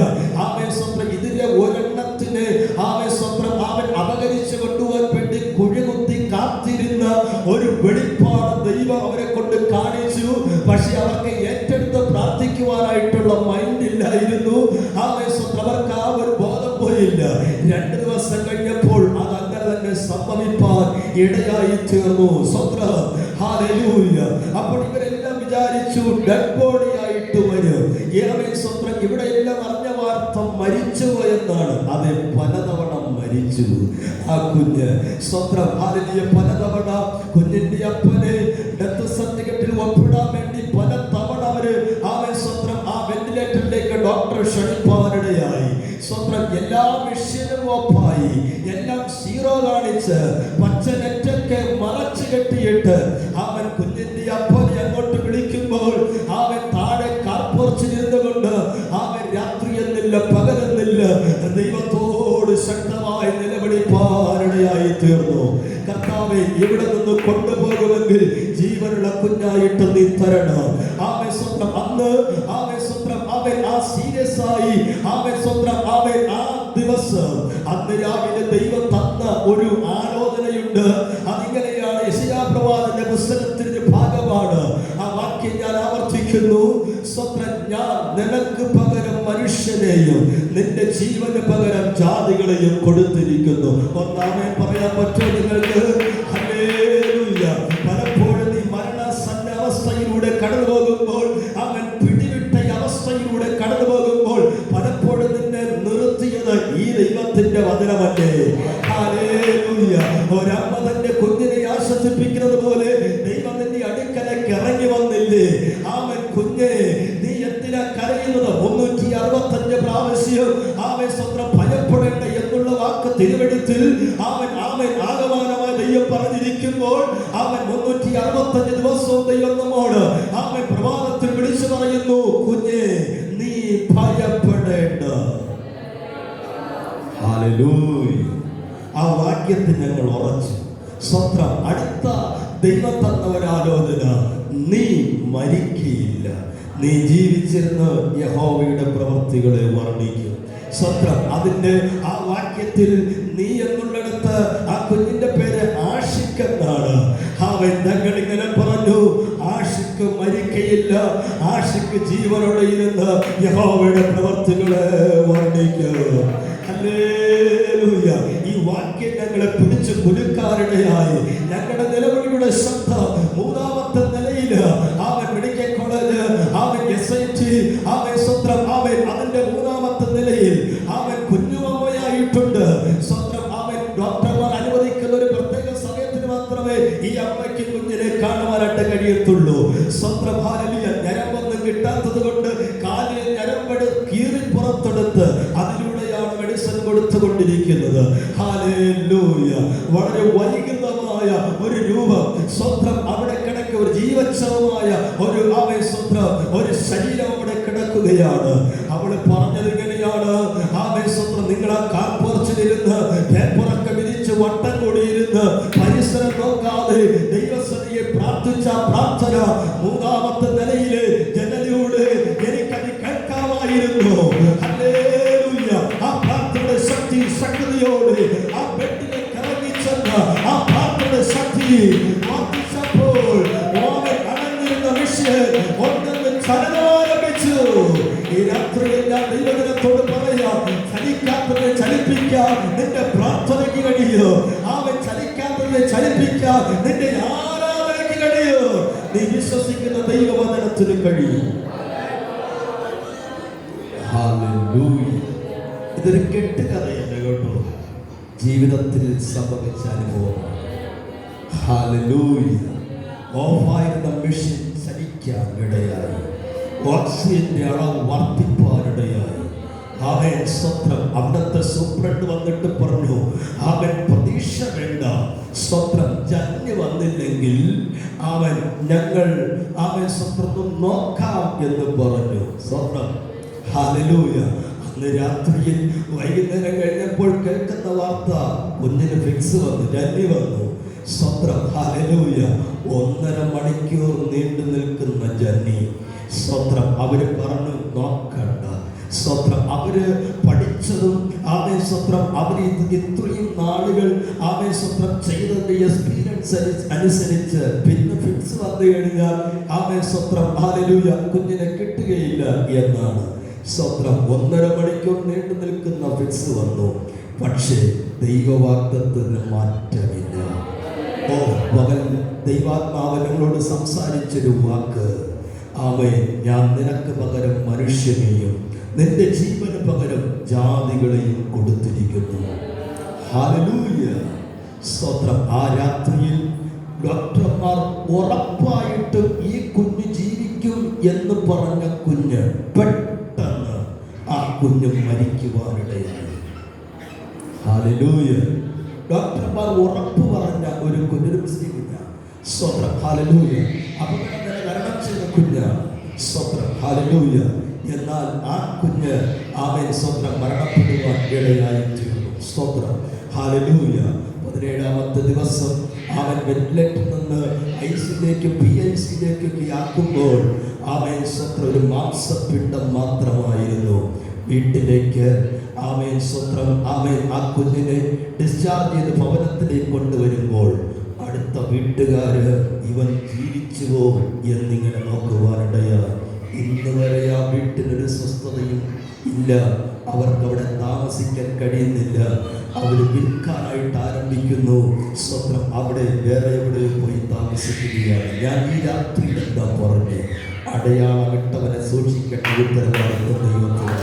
അവൻ സ്വത്രം ഇതിലെ ഒരെണ്ണത്തിന് അവൻ സ്വത്രം അവൻ അപകരിച്ചു കൊണ്ടുപോകാൻ വേണ്ടി കുഴികുത്തി കാത്തിരുന്ന ഒരു വെളിപ്പാട് ദൈവം അവരെ കൊണ്ട് കാണിച്ചു. പക്ഷെ അവർക്ക് ഏറ്റെടുത്ത് പ്രാർത്ഥിക്കുവാനായിട്ടുള്ള മൈൻഡ് ഇല്ലായിരുന്നു. അവൻ സ്വത്രം അവർക്ക് ആ ഒരു ബോധം പോയില്ല. 2 ദിവസം കഴിഞ്ഞപ്പോൾ അത് അങ്ങനെ തന്നെ സംഭവിപ്പാൻ ഇടയായി തീർന്നു. സ്വത്രം, ഹല്ലേലൂയ. അപ്പോൾ ഇവരെല്ലാം വിചാരിച്ചു ഡെഡ് ബോഡി ആയിട്ട് വരും. സ്വത്രം ഇവിടെ എല്ലാം അറിഞ്ഞ വാർത്ത മരിച്ചു പോയെന്നാണ്. അതെ, പലതവണ മരിച്ചു ആ കുഞ്ഞ്. സ്വത്രം, ഹല്ലേലൂയ. പലതവണ കുഞ്ഞിന്റെ അപ്പനെ ഡെത്ത് സർട്ടിഫിക്കറ്റിൽ ഒപ്പിടാൻ വേണ്ടി പലതവണ അവര് സ്വത്രം ആ വെന്റിലേറ്ററിലേക്ക് ഡോക്ടർ ക്ഷണിപ്പാനിടയായി. സ്വത്രം എല്ലാ മിഷ്യനും ഓഫായി, എല്ലാം സീറോ കാണിച്ച് പച്ച നെറ്റൊക്കെ മറച്ചു കെട്ടിയിട്ട് അവൻ കുഞ്ഞിന്റെ അപ്പനെ അങ്ങോട്ട് വിളിക്കുമ്പോൾ അവൻ താഴെ കാർപോർച്ചിലിരുന്നു കൊണ്ട് അവൻ രാത്രി എന്നില്ല പകലെന്നില്ല ദൈവത്തോട് ശക്തമായി നിലവിളിപ്പാനിടയായി തീർന്നു. കർത്താവേ, ഇവിടെ നിന്ന് കൊണ്ടുപോകുമെങ്കിൽ ജീവനുള്ള കുഞ്ഞായിട്ട് നീ തരണം. അവൻ സ്വത്രം അന്ന് അവൻ സ്വത്രം അവൻ ആ സീരിയസ് ആയി അവൻ സ്വത്രം അവൻ ആ ദിവസം അന്ന് രാവിലെ ദൈവം തന്ന ഒരു ആലോചനയുണ്ട്. അതിങ്ങനെയാണ്. യെശയ്യാ പ്രവാചകന്റെ പുസ്തകത്തിന്റെ ഭാഗമാണ്. ആ വാക്യം ഞാൻ ആവർത്തിക്കുന്നു. സ്വത്രം, ഞാൻ നിനക്ക് പകരം മനുഷ്യനെയും നിന്റെ ജീവന് പകരം ജാതികളെയും കൊടുത്തിരിക്കുന്നു. ഒന്നാമേ പറയാൻ പറ്റുമോ നിങ്ങൾക്ക്? ഹല്ലേലൂയ. പലപ്പോഴും നീ മരണസന്ന അവസ്ഥയിലൂടെ കടന്നു പോകുമ്പോൾ, അവൻ പിടിവിട്ട അവസ്ഥയിലൂടെ കടന്നു പോകുമ്പോൾ പലപ്പോഴും നിന്നെ നിർത്തിയത് ഈ ദൈവത്തിന്റെ വചനമല്ലേ? ഹല്ലേലൂയ. ഒരമ്മ തന്റെ കുഞ്ഞിനെ ആശ്വസിപ്പിക്കുന്നത് പോലെ ദൈവം നിന്റെ അടുക്കലേക്ക് ഇറങ്ങി വന്നില്ലേ? അവൻ കുഞ്ഞെ, നീ എന്തിനാ കരയുന്നത്? 365 പ്രാവശ്യം അവൻ സ്വന്തം ഭയപ്പെടേണ്ട എന്നുള്ള വാക്ക് തിരുവെടുത്തിൽ അവൻ ആഗമനമായി ദൈവം പറഞ്ഞിരിക്കുമ്പോൾ അവൻ 365 ദിവസവും ദൈവം നമ്മോട് അവൻ പ്രഭാതത്തിൽ വിളിച്ചു പറയുന്നു, കുഞ്ഞെ നീ ഭയപ്പെടേണ്ട. ഹല്ലേലൂയ. ആ വാക്യത്തിൽ ഞങ്ങൾ ഉറച്ചു. സ്വത്രം, അടുത്ത ദൈവം തന്ന ഒരാലോചന, നീ മരിക്കയില്ല, നീ ജീവിച്ചിരുന്ന് യഹോവയുടെ പ്രവൃത്തികളെ വർണ്ണിക്കും. സ്വത്രം, അതിന്റെ ആ വാക്യത്തിൽ നീ എന്നുള്ളിടത്ത് ആ കുഞ്ഞിന്റെ പേര് ആഷിക് എന്നാണ്. അവൻ ഞങ്ങൾ ഇങ്ങനെ പറഞ്ഞു, ആഷിക് മരിക്കയില്ല, ആഷിക് ജീവനോടെ ഇരുന്ന് യഹോവയുടെ പ്രവൃത്തികളെ വർണ്ണിക്കും. ഹല്ലേലൂയ. ഈ വാക്യം ഞങ്ങളെ പിടിച്ചു കുലുക്കാനിടയായി. ഞങ്ങളുടെ നിലവിളിയുടെ ശബ്ദം 3ാമത്തെ നിലയിൽ അവൻ മെഡിക്കൽ കോളേജ്, അവൻ SIT, അവൻ സ്വത്രം അവൻ അതിന്റെ 3ാമത്തെ നിലയിൽ അവൻ കുഞ്ഞുമമ്മയായിട്ടുണ്ട്. സ്വത്രം അവൻ ഡോക്ടർമാർ അനുവദിക്കുന്ന ഒരു പ്രത്യേക സമയത്തിന് മാത്രമേ ഈ അമ്മയ്ക്ക് കുഞ്ഞിനെ കാണുവാനായിട്ട് കഴിയത്തുള്ളൂ. സ്വത്രം, ഹല്ലേലൂയ. ഞരമ്പൊന്നും കിട്ടാത്തത് കൊണ്ട് കാലിൽ ഞരമ്പെടു കീറി പുറത്തെടുത്ത് അതിലൂടെയാണ് മെഡിസിൻ കൊടുത്തുകൊണ്ടിരിക്കുന്നത്. ഹല്ലേലൂയ. വളരെ വൈകൃതമായ ഒരു രൂപം. സ്വത്രം അവിടെ കിടക്ക ഒരു ജീവച്ഛവമായ ഒരു അവൻ സ്വത്രം ഒരു ശരീരം അവിടെ കിടക്കുകയാണ്. അവള് പറഞ്ഞത് ഇങ്ങനെയാണ്, അവൻ സ്വത്രം നിങ്ങൾ ആ കാർപോർച്ചിലിരുന്ന് പേപ്പറൊക്കെ വിരിച്ച് വട്ടം കൂടിയിരുന്ന് പരിസരം നോക്കാതെ ദൈവസന്നിധിയെ പ്രാർത്ഥിച്ച പ്രാർത്ഥന 3ാമത്തെ നിലയിലെ ജനലിലൂടെ എനിക്കത് കേൾക്കാമായിരുന്നു. ഹല്ലേലൂയ. ആ പ്രാർത്ഥനയുടെ ശക്തിയോ വേദനയോടെ ആ ബെഡിലേക്ക് ഇറങ്ങിച്ചെന്ന് ആ പ്രാർത്ഥന ശക്തി വർദ്ധിച്ചപ്പോൾ അവൻ അടങ്ങിയിരുന്ന വിഷയം ഒന്നെന്ന് ചലനാരംഭിച്ചു. ഈ രാത്രിയിൽ ഞാൻ ദൈവജനത്തോട് പറയാം, ചലിക്കാത്തതിനെ ചലിപ്പിക്കാൻ നിന്റെ പ്രാർത്ഥനയ്ക്ക് കഴിയോ? അവൻ ചലിക്കാത്തതിനെ ചലിപ്പിക്കാൻ നിന്റെ ആരാധനയ്ക്ക് കഴിയോ? നീ വിശ്വസിക്കുന്ന ദൈവവചനത്തിന് കഴിയും. ഇതൊരു കെട്ടുകഥയല്ല കേട്ടോ, ജീവിതത്തിൽ സംഭവിച്ച അനുഭവമാണ്. ഓഫായിരുന്ന മെഷീൻ ചലിക്കാൻ ഇടയായി, ഓക്സിജന്റെ അളവ് വർദ്ധിപ്പാനിടയായി. അവൻ സ്വത്രം അവിടുത്തെ സൂപ്രണ്ട് വന്നിട്ട് പറഞ്ഞു, അവൻ പ്രതീക്ഷ വേണ്ട, സ്വത്രം ജന്യ വന്നില്ലെങ്കിൽ അവൻ സ്വത്രം നോക്കാം എന്ന് പറഞ്ഞു. സ്വത്രം ഹല്ലേലൂയ. അന്ന് രാത്രിയിൽ വൈകുന്നേരം കഴിഞ്ഞപ്പോൾ കേൾക്കുന്ന വാർത്ത, കുഞ്ഞിന് ഫിക്സ് വന്നു, ജന്യ വന്നു. സ്വത്രം ഹല്ലേലൂയ. 1.5 മണിക്കൂർ നീണ്ടു നിൽക്കുന്ന ജന്നി. സ്വത്രം അവര് പറഞ്ഞു നോക്കണ്ട. സ്വത്രം അവര് പഠിച്ചതും സ്വത്രം അവര് ഇത്രയും നാളുകൾ സ്വത്രം ചെയ്തതിന്റെ എക്സ്പീരിയൻസ് അനുസരിച്ച് പിന്നെ ഫിക്സ് വന്നു കഴിഞ്ഞാൽ സ്വത്രം ഹല്ലേലൂയ കുഞ്ഞിനെ കിട്ടുകയില്ല എന്നാണ്. സ്വത്രം 1.5 മണിക്കൂർ നീണ്ടു നിൽക്കുന്ന ഫിക്സ് വന്നു. പക്ഷേ ദൈവവാഗ്ദത്തത്തിന് മാറ്റമില്ല. പകൽ ദൈവാത്മാവ് ഞങ്ങളോട് സംസാരിച്ചൊരു വാക്ക്, ഞാൻ നിനക്ക് പകരം മനുഷ്യനെയും നിന്റെ ജീവന് പകരം ജാതികളെയും കൊടുത്തിരിക്കുന്നു. ഹല്ലേലൂയ. സ്തോത്രം. ആ രാത്രിയിൽ ഡോക്ടർമാർ ഉറപ്പായിട്ടും ഈ കുഞ്ഞ് ജീവിക്കും എന്ന് പറഞ്ഞ കുഞ്ഞ് പെട്ടെന്ന് ആ കുഞ്ഞ് മരിക്കുവാനിടയായി. ഹല്ലേലൂയ. ഡോക്ടർമാർ ഉറപ്പ് പറഞ്ഞ ഒരു കുഞ്ഞിന് കുഞ്ഞ. സ്തോത്രം. ഹല്ലേലൂയ. അപകടം മരണം ചെയ്ത കുഞ്ഞാണ്. സ്തോത്രം. ഹല്ലേലൂയ. എന്നാൽ ആ കുഞ്ഞ് സ്വത്രം മരണപ്പെടുവാൻ ഇടയായി തീർന്നു. സ്തോത്രം. ഹല്ലേലൂയ. 17ാമത്തെ ദിവസം വെന്റിലേറ്ററിൽ നിന്ന് ഐസിയിലേക്ക് PICയിലേക്ക് ആക്കുമ്പോൾ സ്വത്രം ഒരു മാംസപിണ്ഡം മാത്രമായിരുന്നു. വീട്ടിലേക്ക് സ്വത്രം ആ കുഞ്ഞിനെ ഡിസ്ചാർജ് ചെയ്ത് ഭവനത്തിലേക്ക് കൊണ്ടുവരുമ്പോൾ അടുത്ത വീട്ടുകാര് ഇവൻ ജീവിച്ചുവോ എന്നിങ്ങനെ നോക്കുവാനിടയായി. ഇന്ന് വരെ ആ വീട്ടിലൊരു സ്വസ്ഥതയും ഇല്ല. അവർക്കവിടെ താമസിക്കാൻ കഴിയുന്നില്ല. അവർ വിൽക്കാനായിട്ട് ആരംഭിക്കുന്നു. സ്വത്രം അവിടെ വേറെ എവിടെ പോയി താമസിക്കുകയാണ്. ഞാൻ ഈ രാത്രി എന്താ പറഞ്ഞ്, അടയാളമിട്ടവനെ സൂക്ഷിക്കേണ്ട ഉത്തരവാദിത്വം ദൈവത്തിന്.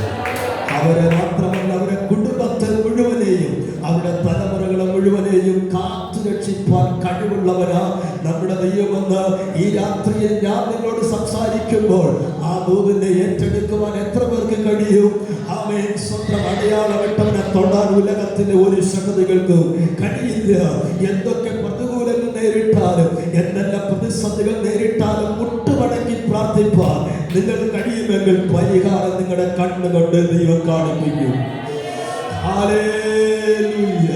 അവരെ മാത്രമല്ല, അവരെ കുടുംബത്തെ മുഴുവനെയും അവരുടെ തലമുറകളെ മുഴുവനെയും കാത്തു രക്ഷിപ്പാൻ കഴിവുള്ളവരാ നമ്മുടെ ദൈവമെന്ന് ഈ രാത്രിയിൽ ഞാൻ നിങ്ങളോട് സംസാരിക്കുമ്പോൾ ആ ദൂതിനെ ഏറ്റെടുക്കുവാൻ എത്ര പേർക്ക് കഴിയും? സ്വന്തം അടയാളമിട്ടവനെ തൊടാൻ ഉലകത്തിന്റെ ഒരു ശക്തികൾക്കും കഴിയില്ല. എന്തൊക്കെ പ്രതികൂലങ്ങൾ നേരിട്ടാലും, എന്തെല്ലാം പ്രതിസന്ധികൾ നേരിട്ടാലും മുട്ടുമടക്കി പ്രാർത്ഥിപ്പാൻ നിങ്ങൾ കഴിയുമെങ്കിൽ പരിഹാരം നിങ്ങളുടെ കണ്ണുകൊണ്ട് ദൈവം കാണിപ്പിക്കും. ഹല്ലേലൂയ.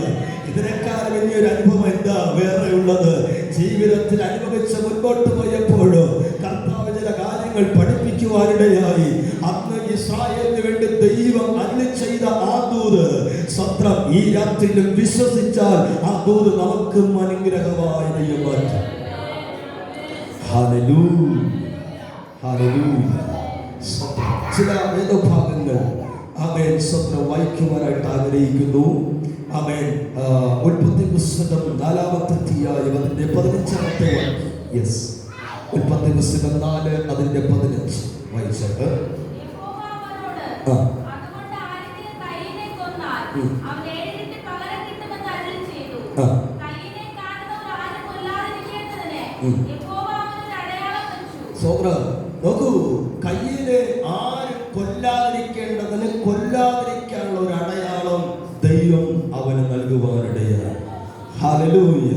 ഇതിനേക്കാൾ വലിയൊരു അനുഭവം എന്താ വേറെ ഉള്ളത്? ജീവിതത്തിൽ അനുഭവിച്ച് മുൻപോട്ട് പോയപ്പോഴോ കർത്താവ് ചില കാര്യങ്ങൾ പഠിപ്പിക്കുവാനിടയായി. അന്ന് ഇസ്രായേലിന് വേണ്ടി ദൈവം അരുളി ചെയ്ത ആ ദൂത് സ്വത്രം ഈ രാത്രിയിൽ വിശ്വസിച്ചാൽ ആ ദൂത് നമുക്ക് അനുഗ്രഹമായി ദൈവം മാറ്റും. ഹല്ലേലൂയ. ഹല്ലേലൂയ. ചില വേദഭാഗങ്ങൾ സ്വത്രം വായിക്കുവാനായിട്ട് ആഗ്രഹിക്കുന്നു. ഉൽപ്പത്തി പുസ്തകം 4-ാമത്തെ അധ്യായം അതിന്റെ 15-ാമത്തെ ഉൽപ്പത്തി പുസ്തകം 4 അതിന്റെ 15 വായിച്ചിട്ട് നോക്കൂ, കയ്യിലെ ആരും കൊല്ലാതിരിക്കേണ്ടതിന് കൊല്ലാതിരിക്കാനുള്ള ഒരു അടയാളം ദൈവം അവന് നൽകുവാനിടയായി. ഹല്ലേലൂയ.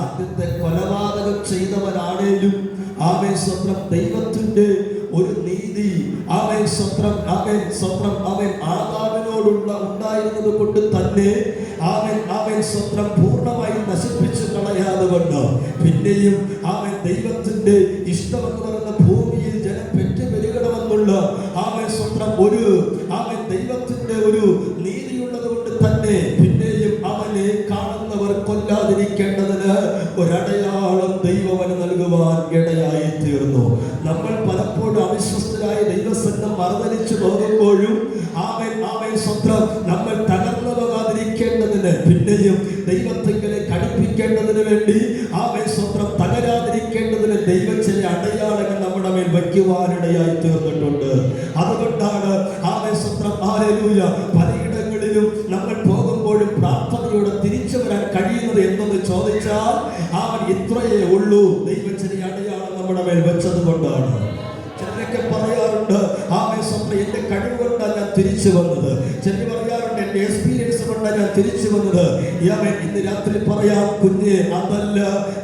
ആദ്യത്തെ കൊലപാതകം ചെയ്തവനാണേലും സ്വത്രം ദൈവത്തിന്റെ ഒരു നീതി സ്വത്രം ആദാമിനോടുള്ള ഉണ്ടായിരുന്നത് കൊണ്ട് തന്നെ സ്വത്രം പൂർണ്ണമായി നശിപ്പിച്ചു കളയാതെ കൊണ്ട് പിന്നെയും ദൈവത്തിന്റെ ഇഷ്ടമെന്ന് പറയുന്ന ഭൂമിയിൽ ജനം പെറ്റുപെരുകണമെന്നുള്ള സ്വത്രം ഒരു ദൈവത്തിന്റെ ഒരു നീതിയുള്ളത് കൊണ്ട് തന്നെ പിന്നെയും കൊല്ലാതിരിക്കേണ്ടതിന് ഒരടയാളം ദൈവവന് നൽകുവാൻ ഇടയായി തീർന്നു. നമ്മൾ പലപ്പോഴും അവിശ്വസ്തരായ ദൈവസന്നം മറുതലിച്ചു പോകുമ്പോഴും സ്വന്തം നമ്മൾ തകർന്നു പോകാതിരിക്കേണ്ടതിന് പിന്നെയും ദൈവത്തിലേക്ക് അടുപ്പിക്കേണ്ടതിന് വേണ്ടി സ്വന്തം തകരാതിരിക്കേണ്ടതിന് ദൈവം ചില അടയാളങ്ങൾ നമ്മുടെ മേൽ വയ്ക്കുവാനിടയായി തീർന്നിട്ടുണ്ട്. അതുകൊണ്ടാണ് സ്വന്തം പലയിടങ്ങളിലും നമ്മൾ പോകുമ്പോഴും പ്രാർത്ഥനയോടെ തിരിച്ചു വരാൻ കഴിയുന്നത് എന്തെന്ന് ചോദിച്ചാൽ ഇത്രയേ ഉള്ളൂ, ദൈവം ചില അടയാളം നമ്മുടെ മേൽ വെച്ചത് കൊണ്ടാണ്. ചിലരൊക്കെ പറയാറുണ്ട് സ്വന്തം എന്റെ കഴിവ് കൊണ്ടാണ് ഞാൻ തിരിച്ചു വന്നത്. ചിലർ പറയാറുണ്ട് എന്റെ എക്സ്പീരിയൻസ് കൊണ്ടാണ് ഞാൻ തിരിച്ചു വന്നത്. ഇന്ന് രാത്രി പറയാം, കുഞ്ഞെ, അതല്ല,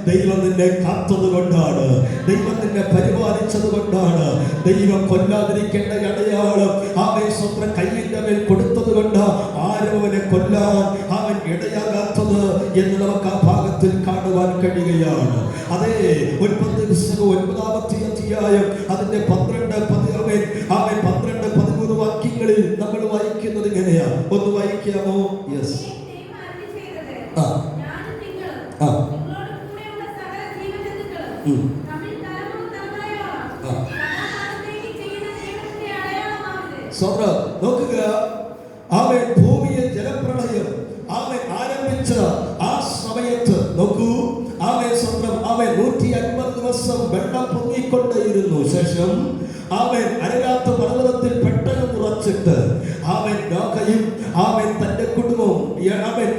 ദൈവം നിന്നെ കാത്തത് കൊണ്ടാണ്, ദൈവം നിന്നെ പരിപാലിച്ചത് കൊണ്ടാണ്. ദൈവം കൊല്ലാതിരിക്കേണ്ട അടയാളം സ്വന്തം കയ്യിന്റെ മേൽ കൊടുത്തത് കൊണ്ട് ആരും അവനെ കൊല്ലാൻ ഇടയാകാത്തത് എന്ന് നമുക്ക് ആ ഭാഗത്തിൽ കാണുവാൻ കഴിയുകയാണ്. അതേ, ഉൽപ്പത്തി പുസ്തകം 9-ാമത്തെ അധ്യായം അതിന്റെ 12-13 വാക്യങ്ങളിൽ നമ്മൾ വായിക്കുന്നത് ഇങ്ങനെയാ. ഒന്ന് വായിക്കാമോ? യെസ്. നോക്കുക, ഭൂമിയിൽ ജലപ്രളയം ആരംഭിച്ച ആ സമയത്ത് നോക്കൂ, സ്വന്തം 150 ദിവസം വെള്ളം പൊങ്ങിക്കൊണ്ടേയിരുന്നു. ശേഷം അരകാത്ത പർവ്വതത്തിൽ പെട്ടെന്ന് ഉറച്ചിട്ട് നോക്കയും തന്റെ കുടുംബവും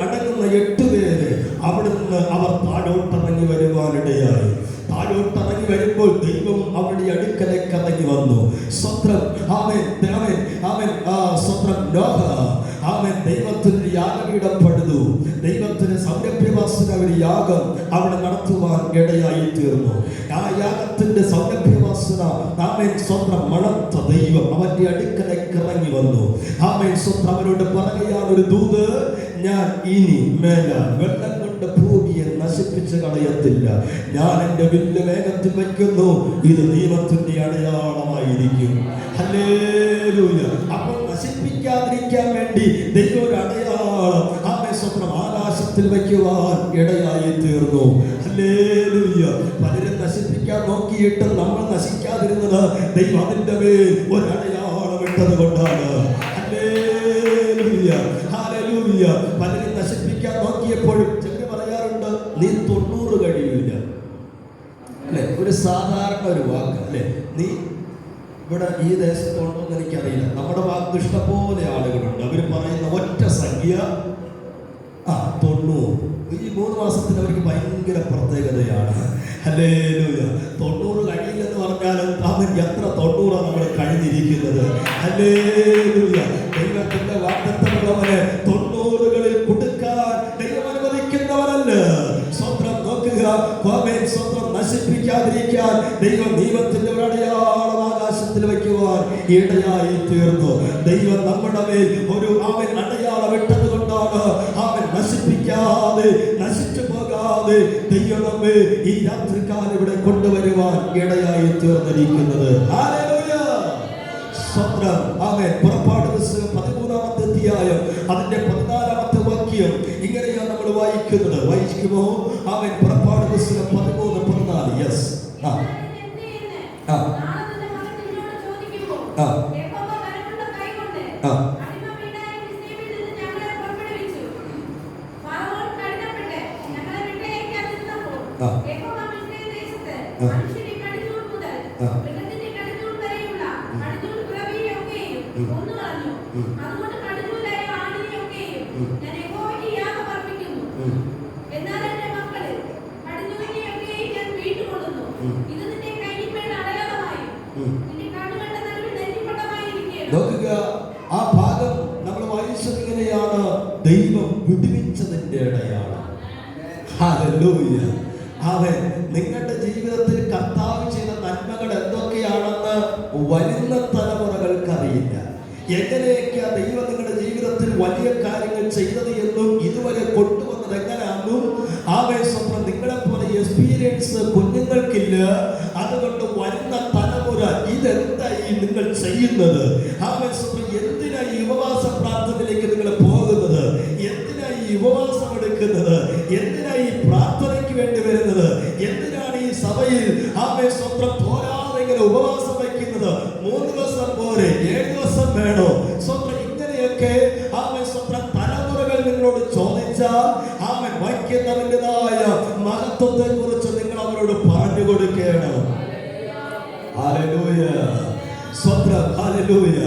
അടങ്ങുന്ന 8 പേര് അവിടുന്ന് അവർ താഴോട്ടിറങ്ങി വരുവാനിടയായി. താഴോട്ടിറങ്ങി വരുമ്പോൾ ദൈവം അവരുടെ അടുക്കലേക്ക് ഇറങ്ങി വന്നു. സ്വത്രം ദൈവത്തിന് യാഗപീഠം പണിതു. ദൈവത്തിന് സൗരഭ്യവാസന ഒരു യാഗം അവിടെ നടത്തുവാൻ ഇടയായി തീർന്നു. ആ യാഗത്തിന്റെ സൗരഭ്യവാസന സ്വന്തം മണത്ത ദൈവം അവന്റെ അടുക്കലേക്ക് ഇറങ്ങി വന്നു. സ്വന്തം അവരോട് പറയുകയാണ്, ഒരു ദൂത്, ഞാൻ ഇനി മേലാൽ വെള്ളം കൊണ്ട് ഭൂമിയെ നശിപ്പിച്ച് കളയത്തില്ല. ഞാൻ എന്റെ വില്ല് വേഗത്തിൽ വയ്ക്കുന്നു. ഇത് ദൈവത്തിന്റെ അടയാളമായിരിക്കും. ഹല്ലേലൂയ. അപ്പോൾ നശിപ്പിക്കാതിരിക്കാൻ വേണ്ടി ദൈവം ഒരു അടയാളം സ്വന്തം ആകാശത്തിൽ വയ്ക്കുവാൻ ഇടയായി തീർന്നു. ഹല്ലേലൂയ. പലരും നശിപ്പിക്കാൻ നോക്കിയിട്ട് നമ്മൾ നശിക്കാതിരുന്നത് ദൈവം അതിന്റെ മേൽ ഒരു അടയാളം ഇട്ടത് കൊണ്ടാണ്. Hallelujah, hallelujah. പലരും നശിപ്പിക്കാൻ നോക്കിയപ്പോഴും ചിലർ പറയാറുണ്ട്, നീ 90 കഴിയില്ല അല്ലെ. ഒരു സാധാരണ ഒരു വാക്ക് അല്ലെ. നീ ഇവിടെ ഈ ദേശത്തുണ്ടോ എന്ന് എനിക്കറിയില്ല. നമ്മുടെ ഭാഗത്ത് ഇഷ്ടംപോലെ ആളുകളുണ്ട്. അവർ പറയുന്ന ഒറ്റ സംഖ്യ 90. ഈ 3 മാസത്തിന് അവർക്ക് ഭയങ്കര പ്രത്യേകതയാണ്. ഹല്ലേലൂയ. 90 കഴിയില്ലെന്ന് പറഞ്ഞാലും എത്ര 90 നമ്മൾ കഴിഞ്ഞിരിക്കുന്നത്. ഹല്ലേലൂയ. ദൈവത്തിന്റെ വാഗ്ദത്തമുള്ളവനെ 90കളിൽ കൊടുക്കാൻ ദൈവം അനുവദിക്കുന്നവരല്ല. സ്വന്തം നോക്കുക, സ്വന്തം നശിപ്പിക്കാതിരിക്കാൻ ദൈവത്തിന്റെ ഒരു അടയാളം ആകാശത്തിൽ വയ്ക്കുവാൻ ഇടയായി തീർന്നു. ദൈവം നമ്മുടെ മേൽ ഒരു അടയാളം ഇട്ടത് കൊണ്ടാണ് നശിപ്പിക്കാതെ നശിച്ചു പോകാതെ ദൈവം നമ്മെ ഈ രാത്രികാലം ഇവിടെ കൊണ്ടുവരുവാൻ ഇടയായി തീർന്നിരിക്കുന്നത്. പുറപ്പാട് പുസ്തകം 13-ാമത്തെ അധ്യായം അതിന്റെ 14-ാമത്തെ വാക്യം ഇങ്ങനെയാണ് നമ്മൾ വായിക്കുന്നത്. വായിക്കുമോ? പുറപ്പാട് പുസ്തകം 13-14. യെസ്. നോക്കുക, ആ ഭാഗം നമ്മൾ വായിച്ചത് ഇങ്ങനെയാണ്, ദൈവം വിടുവിച്ചതിന്റെ അടയാളം. ഹല്ലേലൂയ. നിങ്ങളുടെ ജീവിതത്തിൽ കർത്താവ് ചെയ്ത നന്മകൾ എന്തൊക്കെയാണെന്ന് വരുന്ന തലമുറകൾക്ക് അറിയില്ല. എങ്ങനെയൊക്കെയാ ദൈവം നിങ്ങളുടെ ജീവിതത്തിൽ വലിയ കാര്യങ്ങൾ ചെയ്തത് എന്നും ഇതുവരെ കൊണ്ടുവന്നത് എങ്ങനെയാണെന്നും സ്വന്തം നിങ്ങളെപ്പോലെ എക്സ്പീരിയൻസ് കുഞ്ഞുങ്ങൾക്കില്ല. അതുകൊണ്ട് വരുന്ന തലമുറ ഇതെന്തായി നിങ്ങൾ ചെയ്യുന്നത്? എന്തിനായി ഉപവാസ പ്രാർത്ഥനയിലേക്ക് നിങ്ങൾ പോകുന്നത്? എന്തിനായി ഉപവാസ ഉപവാസം എടുക്കുന്നത്? എന്തിനാണ് ഈ പ്രാർത്ഥനയ്ക്ക് വേണ്ടി വരുന്നത്? എന്തിനാണ് ഈ സഭയിൽ ആമേൻ സ്വന്തം പോരാതെ ഇങ്ങനെ ഉപവാസം വയ്ക്കുന്നത്? 3 ദിവസം പോരെ? 7 ദിവസം വേണോ? സ്വന്തം ഇങ്ങനെയൊക്കെ ആമേൻ സ്വന്തം തലമുറകൾ നിങ്ങളോട് ചോദിച്ചാൽ ആമേൻ വയ്ക്കുന്നതിൻ്റെതായ മഹത്വത്തെ കുറിച്ച് നിങ്ങൾ അവരോട് പറഞ്ഞു കൊടുക്കണം. ഹല്ലേലൂയ, സ്വത്രം, ഹല്ലേലൂയ.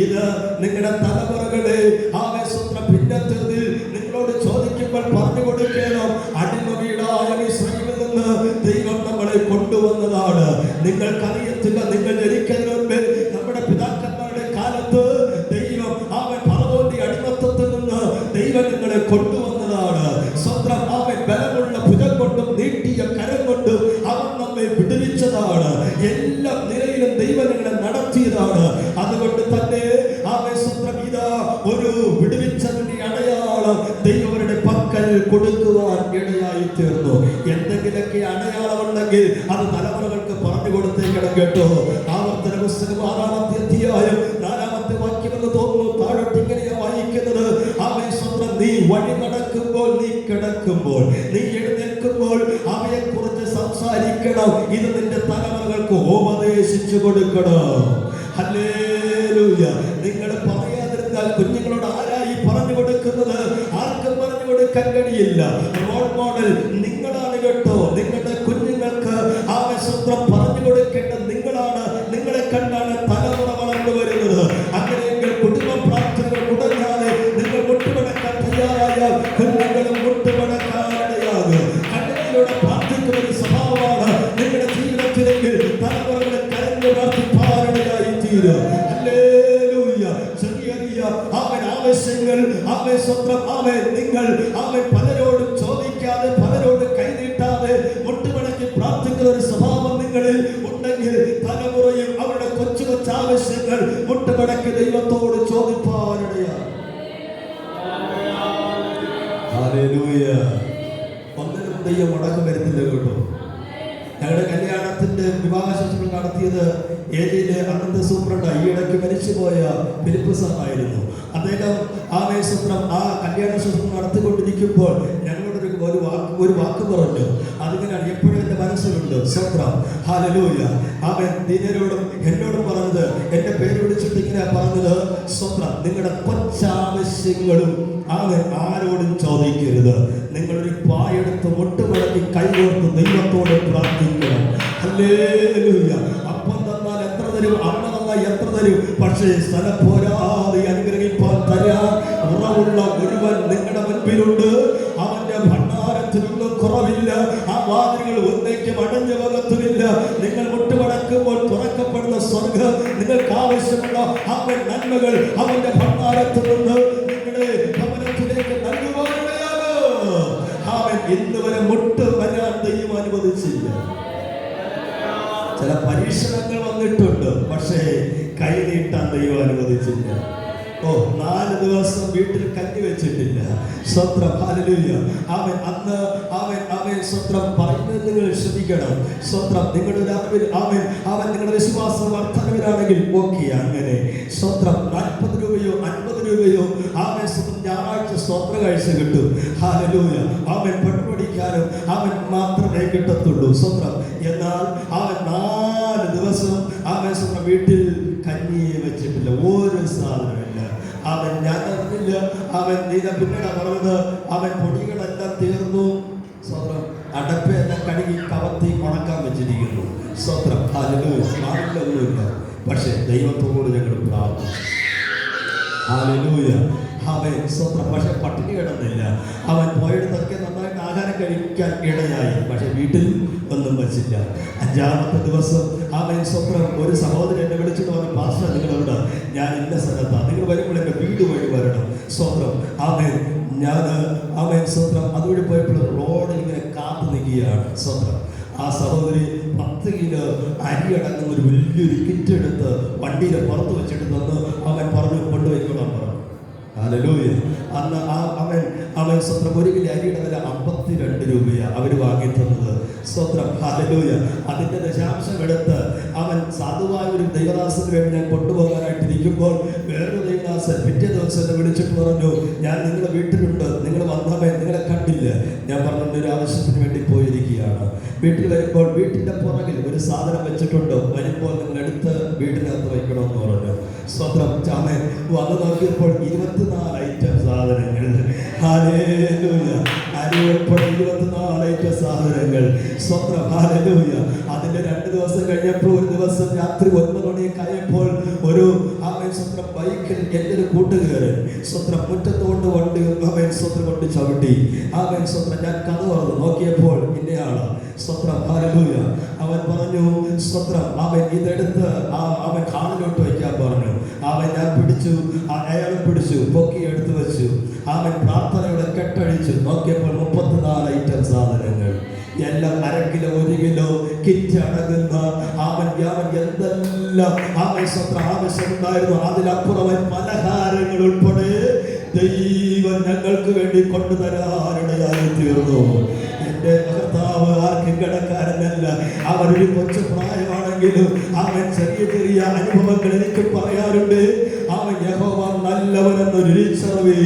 ഇത് നിങ്ങളുടെ തലമുറകളെ ആമേൻ സ്വത്രം പിന്നത്തേതിൽ നിങ്ങളോട് ചോദിക്കുമ്പോൾ പറഞ്ഞു കൊടുക്കണം. അടിമ വീടായ ഇസ്രായേലിൽ നിന്ന് ദൈവം നമ്മളെ കൊണ്ടുവന്നതാണ്. നിങ്ങൾക്കറിയത്തില്ല, നിങ്ങൾ ജനിക്കുന്നതിന് മുമ്പ് നമ്മുടെ പിതാക്കന്മാരുടെ കാലത്ത് ദൈവം അവൻ ഫറവോന്റെ അടിമത്തത്തിൽ നിന്ന് ദൈവം നിങ്ങളെ കൊണ്ടുവന്നതാണ്. സ്വന്തം അവൻ ബലമുള്ള ഭുജം കൊണ്ടും നീട്ടിയ കരം കൊണ്ടും അവൻ നമ്മെ വിടുവിച്ചതാണ്. എല്ലാ നിലയിലും ദൈവം നിങ്ങളെ നടത്തിയതാണ്. അതുകൊണ്ട് തന്നെ അവൻ സ്വന്തം ഇതാ ഒരു വിടുവിച്ചതിന്റെ അടയാളം ദൈവരുടെ പക്കൽ കൊടുക്കുവാൻ ഇടയായി തീർന്നു. എന്തെങ്കിലൊക്കെ അടയാളം ഉണ്ടെങ്കിൽ അത് തലമുറകൾക്ക് പറഞ്ഞു കൊടുത്തേക്കണം കേട്ടോ. ആവർത്തന പുസ്തകം 6-ാമത്തെ അധ്യായം 4-ാമത്തെ വാക്യമെന്ന് തോന്നുന്നു. താഴോട്ട് ഇങ്ങനെയാ വായിക്കുന്നത്. അവൻ സ്വന്തം നീ വഴി നടക്കുമ്പോൾ, നീ കിടക്കുമ്പോൾ, നീ എഴുന്നേൽക്കുമ്പോൾ അവയെ കുറിച്ച് സംസാരിക്കണം. ഇത് നിന്റെ തലമുറകൾക്ക് ഉപദേശിച്ചു കൊടുക്കണം. ഹല്ലേലൂയ. നിങ്ങൾ പറയാതിരുന്നാൽ കുഞ്ഞുങ്ങളോട് ആരായി പറഞ്ഞു കൊടുക്കുന്നത്? ആർക്കും പറഞ്ഞു കൊടുക്കാൻ കഴിയില്ല. റോൾ മോഡൽ നിങ്ങളാണ് കേട്ടോ. നിങ്ങളുടെ കുഞ്ഞുങ്ങൾക്ക് ആവശ്യം പറഞ്ഞു കൊടുക്കേണ്ടത് നിങ്ങളാണ്. നിങ്ങളെ കണ്ടാണ് തലമുറ വളർന്നു വരുന്നത്. അങ്ങനെയെങ്കിൽ കുടുംബ പ്രാർത്ഥനകൾ മുടങ്ങാതെ നിങ്ങൾ മുട്ടുമടക്കാൻ തയ്യാറായാൽ കുഞ്ഞുങ്ങളും മുട്ടുമടക്കാനിടയാകും. കണ്ണീരോടെ പ്രാർത്ഥിക്കുന്ന ഒരു സ്വഭാവമാണ് നിങ്ങളുടെ ജീവിതത്തിലെങ്കിൽ തലമുറകളെ കരഞ്ഞു പ്രാർത്ഥിപ്പാനിടയായി തീരും. ഹല്ലേലൂയ. ചെറിയ അവൻ ആവശ്യങ്ങൾ അവൻ സ്വന്തം അവൻ നിങ്ങൾ അവൻ പലരോടും ചോദിക്കാതെ, പലരോട് കൈനീട്ടാതെ മുട്ടുമടക്കി പ്രാർത്ഥിക്കുന്ന ഒരു സ്വഭാവം നിങ്ങളിൽ ഉണ്ടെങ്കിൽ തലമുറയും അവരുടെ കൊച്ചു കൊച്ചു ആവശ്യങ്ങൾ മുട്ടുമടക്കി ദൈവത്തോട് ചോദിപ്പാനിടയാണ്. ഹല്ലേലൂയ. ഒന്നിനും ദൈവം മുടക്കം വരുന്നില്ല കേട്ടോ. ഞങ്ങളുടെ കല്യാണത്തിന്റെ വിവാഹ ശുശ്രൂഷ നടത്തിയത് ഏരിയയിലെ അന്നത്തെ സൂപ്രണ്ട് ഈയിടയ്ക്ക് മരിച്ചുപോയ ഫിലിപ്പ് സാറായിരുന്നു. അദ്ദേഹം ആവേശം ആ കല്യാണ ശുശ്രൂഷ നടത്തിക്കൊണ്ടിരിക്കുമ്പോൾ ഞങ്ങളോട് ഒരു വാക്ക് പറഞ്ഞു. അതിങ്ങനെയാണ് എപ്പോഴും എൻ്റെ മനസ്സിലുണ്ട്. സ്വത്രം, ഹല്ലേലൂയ. അവൻ ദിനരോടും എന്നോടും പറഞ്ഞത്, എൻ്റെ പേര് വിളിച്ചിട്ട് ഇങ്ങനെ പറഞ്ഞത്, സ്വത്രം, നിങ്ങളുടെ കൊച്ചാവശ്യങ്ങളും അവൻ ആരോടും ചോദിക്കരുത്. നിങ്ങളൊരു പായെടുത്ത് മുട്ടുമടക്കി കൈകോർത്ത് ദൈവത്തോട് പ്രാർത്ഥിക്കണം. ഹല്ലേലൂയ. അപ്പം തന്നാൽ എത്ര തരും, അമ്മ തന്നാൽ എത്ര തരും, പക്ഷേ സ്ഥലം പോരാതെ അനുഗ്രഹിപ്പാൻ തരാൻ ഉറവുള്ള ഒരുവൻ നിങ്ങളുടെ മുൻപിലുണ്ട്. അവന്റെ ഭണ്ഡാരത്തിനൊന്നും കുറവില്ല. ആ വാതിലുകൾ ഒന്നേക്കും അടഞ്ഞു പോകത്തുമില്ല. നിങ്ങൾ മുട്ടുമടക്കുമ്പോൾ തുറക്കപ്പെടുന്ന സ്വർഗ്ഗം നിങ്ങൾക്ക് ആവശ്യമുള്ള അവൻ നന്മകൾ അവന്റെ ഭണ്ഡാരത്തിൽ നിന്ന് നിങ്ങളുടെ ഭവനത്തിലേക്ക് നൽകുവാനിടയാകും. അവൻ ഇന്ന് വരെ മുട്ട് വരാൻ ദൈവം അനുവദിച്ചില്ല. ചില പരീക്ഷണങ്ങൾ വന്നിട്ടുണ്ട്, പക്ഷേ കൈ നീട്ടാൻ ദൈവം അനുവദിച്ചില്ല. 4 ദിവസം വീട്ടിൽ കഞ്ഞി വെച്ചിട്ടില്ല. സ്വത്രം, ഹല്ലേലൂയ. അവൻ അന്ന് അവൻ സ്വത്രം പറയുന്നത് നിങ്ങൾ ശ്രദ്ധിക്കണം. സ്വത്രം നിങ്ങളുടെ അവൻ നിങ്ങളുടെ വിശ്വാസം വർദ്ധനവിലാണെങ്കിൽ ഓക്കെ. അങ്ങനെ സ്വത്രം 40 രൂപയോ 50 രൂപയോ അവൻ സ്വന്തം ഞായറാഴ്ച സ്വത്ര കാഴ്ച കിട്ടും. ഹല്ലേലൂയ. അവൻ പെട്ടുപിടിക്കാനും അവൻ മാത്രമേ കിട്ടത്തുള്ളൂ. സ്വത്രം. എന്നാൽ അവൻ 4 ദിവസം അവൻ സ്വന്തം വീട്ടിൽ കഞ്ഞിയെ വെച്ചിട്ടില്ല. ഒരു സാധനമില്ല. അവൻ ഞാൻ അറിഞ്ഞില്ല. അവൻ പിന്നീട് പറഞ്ഞത് അവൻ പൊടികളെല്ലാം തീർന്നു. സ്വത്രം. അടപ്പെല്ലാം കഴുകി കവത്തി ഉണക്കാൻ വെച്ചിരിക്കുന്നു. സ്വത്രം. ഹല്ലേലൂയ. ഒന്നുമില്ല. പക്ഷെ ദൈവത്തോട് ഞങ്ങൾ പ്രാർത്ഥിച്ചു. ഹല്ലേലൂയ. അവൻ സ്വത്രം. പക്ഷെ പട്ടിണി കിടന്നില്ല. അവൻ പോയിടത്തൊക്കെ നന്നായിട്ട് ആഹാരം കഴിക്കാൻ ഇടയായി. പക്ഷെ വീട്ടിൽ ഒന്നും വെച്ചില്ല. 5-ാമത്തെ ദിവസം അവൻ സ്വത്രം ഒരു സഹോദരൻ എന്നെ വിളിച്ചിട്ട് പറഞ്ഞു, പാസ്റ്റർ നിങ്ങളെവിടെ? ഞാൻ ഇന്ന സ്ഥലത്താണ്, നിങ്ങൾ വരുമ്പോൾ എൻ്റെ വീട് വഴി വരണം. സ്വത്രം. അവൻ സ്വത്രം അതുവഴി പോയപ്പോൾ റോഡിൽ ഇങ്ങനെ കാത്തു നിൽക്കുകയാണ്. സ്വത്രം. ആ സഹോദരി 10 കിലോ അരി അടങ്ങുന്ന ഒരു വലിയൊരു കിറ്റ് എടുത്ത് വണ്ടിയുടെ പുറത്ത് വെച്ചിട്ട് തന്ന് അവൻ പറഞ്ഞു കൊണ്ടുപോയിക്കൊള്ളാൻ പറഞ്ഞു. ഹല്ലേലൂയ. അന്ന് അവൻ സ്വത്രം 1 കിലോ അരിയുടെ വില 52 രൂപയാണ് അവർ വാങ്ങി തന്നത്. സ്വത്രം. ഹല്ലേലൂയ. അതിൻ്റെ ദശാംശം എടുത്ത് അവൻ സാധുവായ ഒരു ദൈവദാസന് വേണ്ടി ഞാൻ കൊണ്ടുപോകാനായിട്ടിരിക്കുമ്പോൾ വേറൊരു ദൈവദാസൻ ദാസൻ പിറ്റേ ദിവസം എന്നെ വിളിച്ചിട്ട് പറഞ്ഞു, ഞാൻ നിങ്ങളുടെ വീട്ടിലുണ്ട്, നിങ്ങൾ വന്നവൻ നിങ്ങളെ കണ്ടില്ല. ഞാൻ പറഞ്ഞു ഒരു ആവശ്യത്തിന് വേണ്ടി പോയിരിക്കുകയാണ്. വീട്ടിൽ വരുമ്പോൾ വീട്ടിന്റെ പുറകിൽ ഒരു സാധനം വെച്ചിട്ടുണ്ട്, വരുമ്പോൾ നിങ്ങൾ എടുത്ത് വീട്ടിനകത്ത് വയ്ക്കണമെന്ന് പറഞ്ഞു. സ്വന്തം ചാമൻ വന്ന് നോക്കിയപ്പോൾ 24 ഐറ്റം സാധനങ്ങൾ. ഹല്ലേലൂയ. അരിയപ്പോൾ 24 ഐറ്റം സാധനങ്ങൾ. സ്വന്തം ഹല്ലേലൂയ. അതിന്റെ 2 ദിവസം കഴിഞ്ഞപ്പോൾ ഒരു ദിവസം രാത്രി 9 മണിയൊക്കെ ആയപ്പോൾ ഒരു സ്വന്തം ബൈക്കിൽ എൻ്റെ ഒരു കൂട്ടുകാരൻ സ്വന്തം മുറ്റത്തോണ്ട് വണ്ടി സ്വന്തം കൊണ്ട് ചവിട്ടി. സ്വന്തം ഞാൻ കഥ പറഞ്ഞു നോക്കിയപ്പോൾ ഇന്നയാള് സ്വത്രം ഹല്ലേലൂയ. അവൻ പറഞ്ഞു സ്വത്രം ഇതെടുത്ത് അവൻ കാലിലോട്ട് വയ്ക്കാൻ പറഞ്ഞു. ഞാൻ പിടിച്ചു, അയാൾ പിടിച്ചു, പൊക്കി എടുത്തു വെച്ചു. പ്രാർത്ഥനയുടെ കെട്ടഴിച്ചു. നോക്കിയപ്പോൾ 34 ഐറ്റം സാധനങ്ങൾ, എല്ലാം 1/2 കിലോ 1 കിലോ കിറ്റ് അടങ്ങുന്ന എന്തെല്ലാം ആവശ്യമുണ്ടായിരുന്നു അതിലപ്പുറം പലഹാരങ്ങൾ ഉൾപ്പെടെ ദൈവം ഞങ്ങൾക്ക് വേണ്ടി കൊണ്ടുതരാനിടയായി തീർന്നു. എന്റെ കർത്താവ് ആർക്കും കടക്കാരനല്ല. അവരൊരു കൊച്ചു പ്രായമാണെങ്കിലും ചെറിയ അനുഭവങ്ങൾ എനിക്ക് പറയാറുണ്ട്. യഹോവ നല്ലവനെന്ന് രുചിച്ചറിവേ.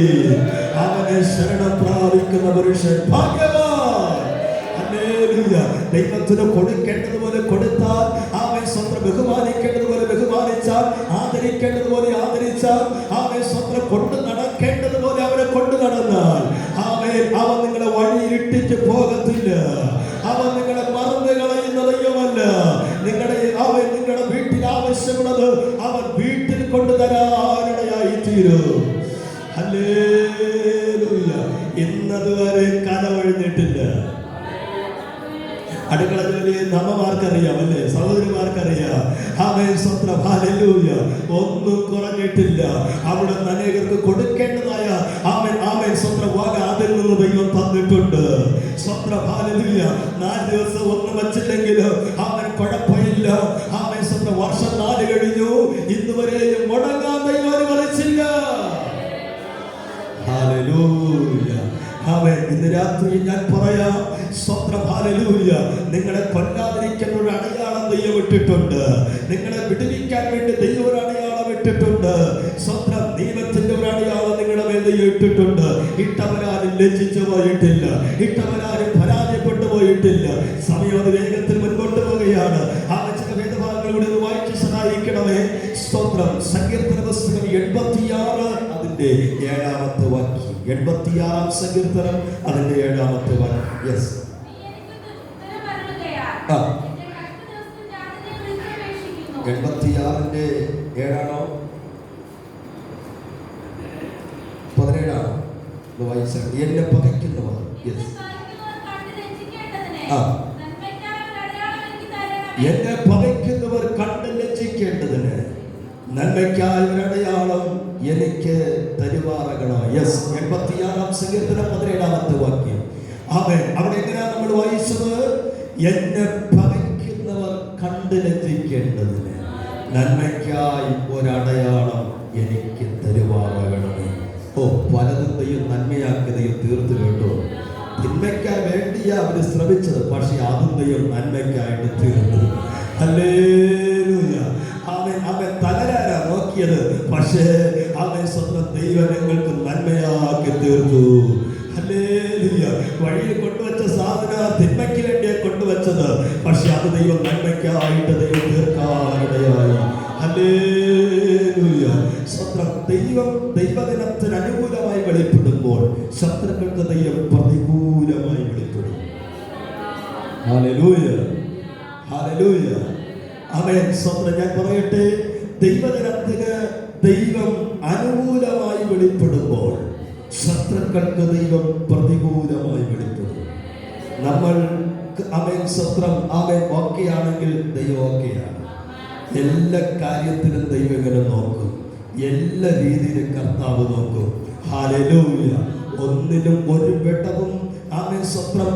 അവനെ ശരണം പ്രാപിക്കുന്ന പുരുഷൻ ഭാഗ്യവാൻ. ദൈവത്തിന് കൊടുക്കേണ്ടതുപോലെ കൊടുത്താൽ, സ്വന്തം ബഹുമാനിക്കേണ്ടതുപോലെ ബഹുമാനിച്ചാൽ, ആദരിക്കേണ്ടതുപോലെ ആദരിച്ചാൽ, സ്വന്തം കൊണ്ടു നടക്കേണ്ടതുപോലെ അവനെ കൊണ്ടു നടന്നാൽ അവൻ നിങ്ങളെ വഴിയിട്ടിട്ട് പോകത്തില്ല. അവൻ നിങ്ങളെ മറന്നു കളയുന്ന ദൈവമല്ല. നിങ്ങളുടെ വീട്ടിൽ ആവശ്യമുള്ളത് അവൻ വീട്ടിൽ കൊണ്ടുതരാനിടയായി തീരും. ഹല്ലേലൂയ. ഇന്നതുവരെ കലവഴിഞ്ഞിട്ടില്ല. അടുക്കള ജോലി നമ്മമാർക്കറിയാം അല്ലേ, സഹോദരിമാർക്കറിയാം. സ്വന്തം ഹല്ലേലൂയ. ഒന്നും കുറഞ്ഞിട്ടില്ല. അവിടെ അനേകർക്ക് കൊടുക്കേണ്ടതായ സ്വന്തം വക അതിൽ നിന്ന് ദൈവം തന്നിട്ടുണ്ട്. സ്വന്തം ഹല്ലേലൂയ. 4 ദിവസം ഒന്നും വച്ചില്ലെങ്കിൽ കുഴപ്പമില്ല. സ്വന്തം വർഷം 4 കഴിഞ്ഞു, ഇന്നുവരെയും മുടങ്ങാൻ ദൈവം അനുവദിച്ചില്ല. ഹല്ലേലൂയ. ഇന്ന് രാത്രി ഞാൻ പറയാം സ്വന്തം ഹല്ലേലൂയ. നിങ്ങളെ കൊല്ലാതിരിക്കാൻ ഒരു അടയാളം ദൈവം ഇട്ടിട്ടുണ്ട്. നിങ്ങളെ വിടുവിക്കാൻ വേണ്ടി ദൈവം ഒരു അടയാളം ഇട്ടിട്ടുണ്ട്. സ്വന്തം ദൈവത്തിന്റെ ഒരു അടയാളം നിങ്ങളുടെ മേൽ ദൈവം ഇട്ടിട്ടുണ്ട്. ഇട്ടവരാരും ലജ്ജിച്ചു പോയിട്ടില്ല. ഇട്ടവരാരും പരാജയപ്പെട്ടു പോയിട്ടില്ല. സമയം വേഗത്തിൽ മുൻപോട്ട് പോവുകയാണ്. ചില വേദഭാഗങ്ങളിലൂടെ വായിച്ച് സഹായിക്കണമേ. സ്തോത്രം. സങ്കീർത്തന പുസ്തകം 86 അതിന്റെ 7-ാമത്തെ വാക്യം. 86-ാം സങ്കീർത്തനം അതിന്റെ 7-ാമത്തെ വാക്യം. യെസ്. 86-ന്റെ 7-ആണോ 17-ആണോ വായിച്ചാൽ? എന്നെ പകയ്ക്കുന്നവർ. യെസ്. എന്നെ പകയ്ക്കുന്നവർ കണ്ട് ലജ്ജിക്കേണ്ടതിന് നന്മയ്ക്കായ ഒരടയാളം എനിക്ക് തരുമാറാകണം. യെസ്. 86-ാം സങ്കീർത്തനം 17-ാമത്തെ വാക്യം. അവിടെ എങ്ങനെയാണ് നമ്മൾ വായിച്ചത്? എന്നെ പകയ്ക്കുന്നവർ കണ്ട് ലജ്ജിക്കേണ്ടതിന് നന്മയ്ക്കായി ഒരടയാളം എനിക്ക് തരുമാറാകണമേ. പലതും ദൈവം നന്മയാക്കിയതയും തീർത്തു കേട്ടോ. തിന്മയ്ക്കായി വേണ്ടിയാ അവര് ശ്രമിച്ചത്, പക്ഷെ അതും ദൈവം നന്മയ്ക്കായിട്ട് തീർന്നു. ഹല്ലേലൂയ. അവൻ തകരാറാ നോക്കിയത്, പക്ഷേ സ്വന്തം ദൈവം ഞങ്ങൾക്ക് നന്മയാക്കി തീർത്തു. ഹല്ലേലൂയ. വഴിയിൽ കൊണ്ടുവച്ച സാധന തിന്മയ്ക്ക് വേണ്ടിയാ കൊണ്ടുവച്ചത്, പക്ഷെ അത് ദൈവം നന്മയ്ക്കായിട്ട് ദൈവം തീർക്കാനിടയായി. ഹല്ലേലൂയ. സ്വന്തം ദൈവദിനത്തിന് അനുകൂലമായി വെളിപ്പെടുമ്പോൾ ശത്രുക്കൾക്ക് ദൈവം പ്രതികൂലമായി വെളിപ്പെടും. ഹല്ലേലൂയ. ഹല്ലേലൂയ. സ്വന്തം ഞാൻ പറയട്ടെ, ദൈവദിനത്തിന് ദൈവം അനുകൂലമായി വെളിപ്പെടുമ്പോൾ ശത്രുക്കൾക്ക് ദൈവം പ്രതികൂലമായി വെളിപ്പെടും. നമ്മൾ സ്വത്രം ഓക്കെ ആണെങ്കിൽ ദൈവം ഓക്കെയാണ്. എല്ലാ കാര്യത്തിലും ദൈവം ഇങ്ങനെ നോക്കും. എല്ലാ രീതിയിലും കർത്താവ് നോക്കും. ഹല്ലേലൂയ. ഒന്നിലും ഒരു വെട്ടവും സ്വത്രം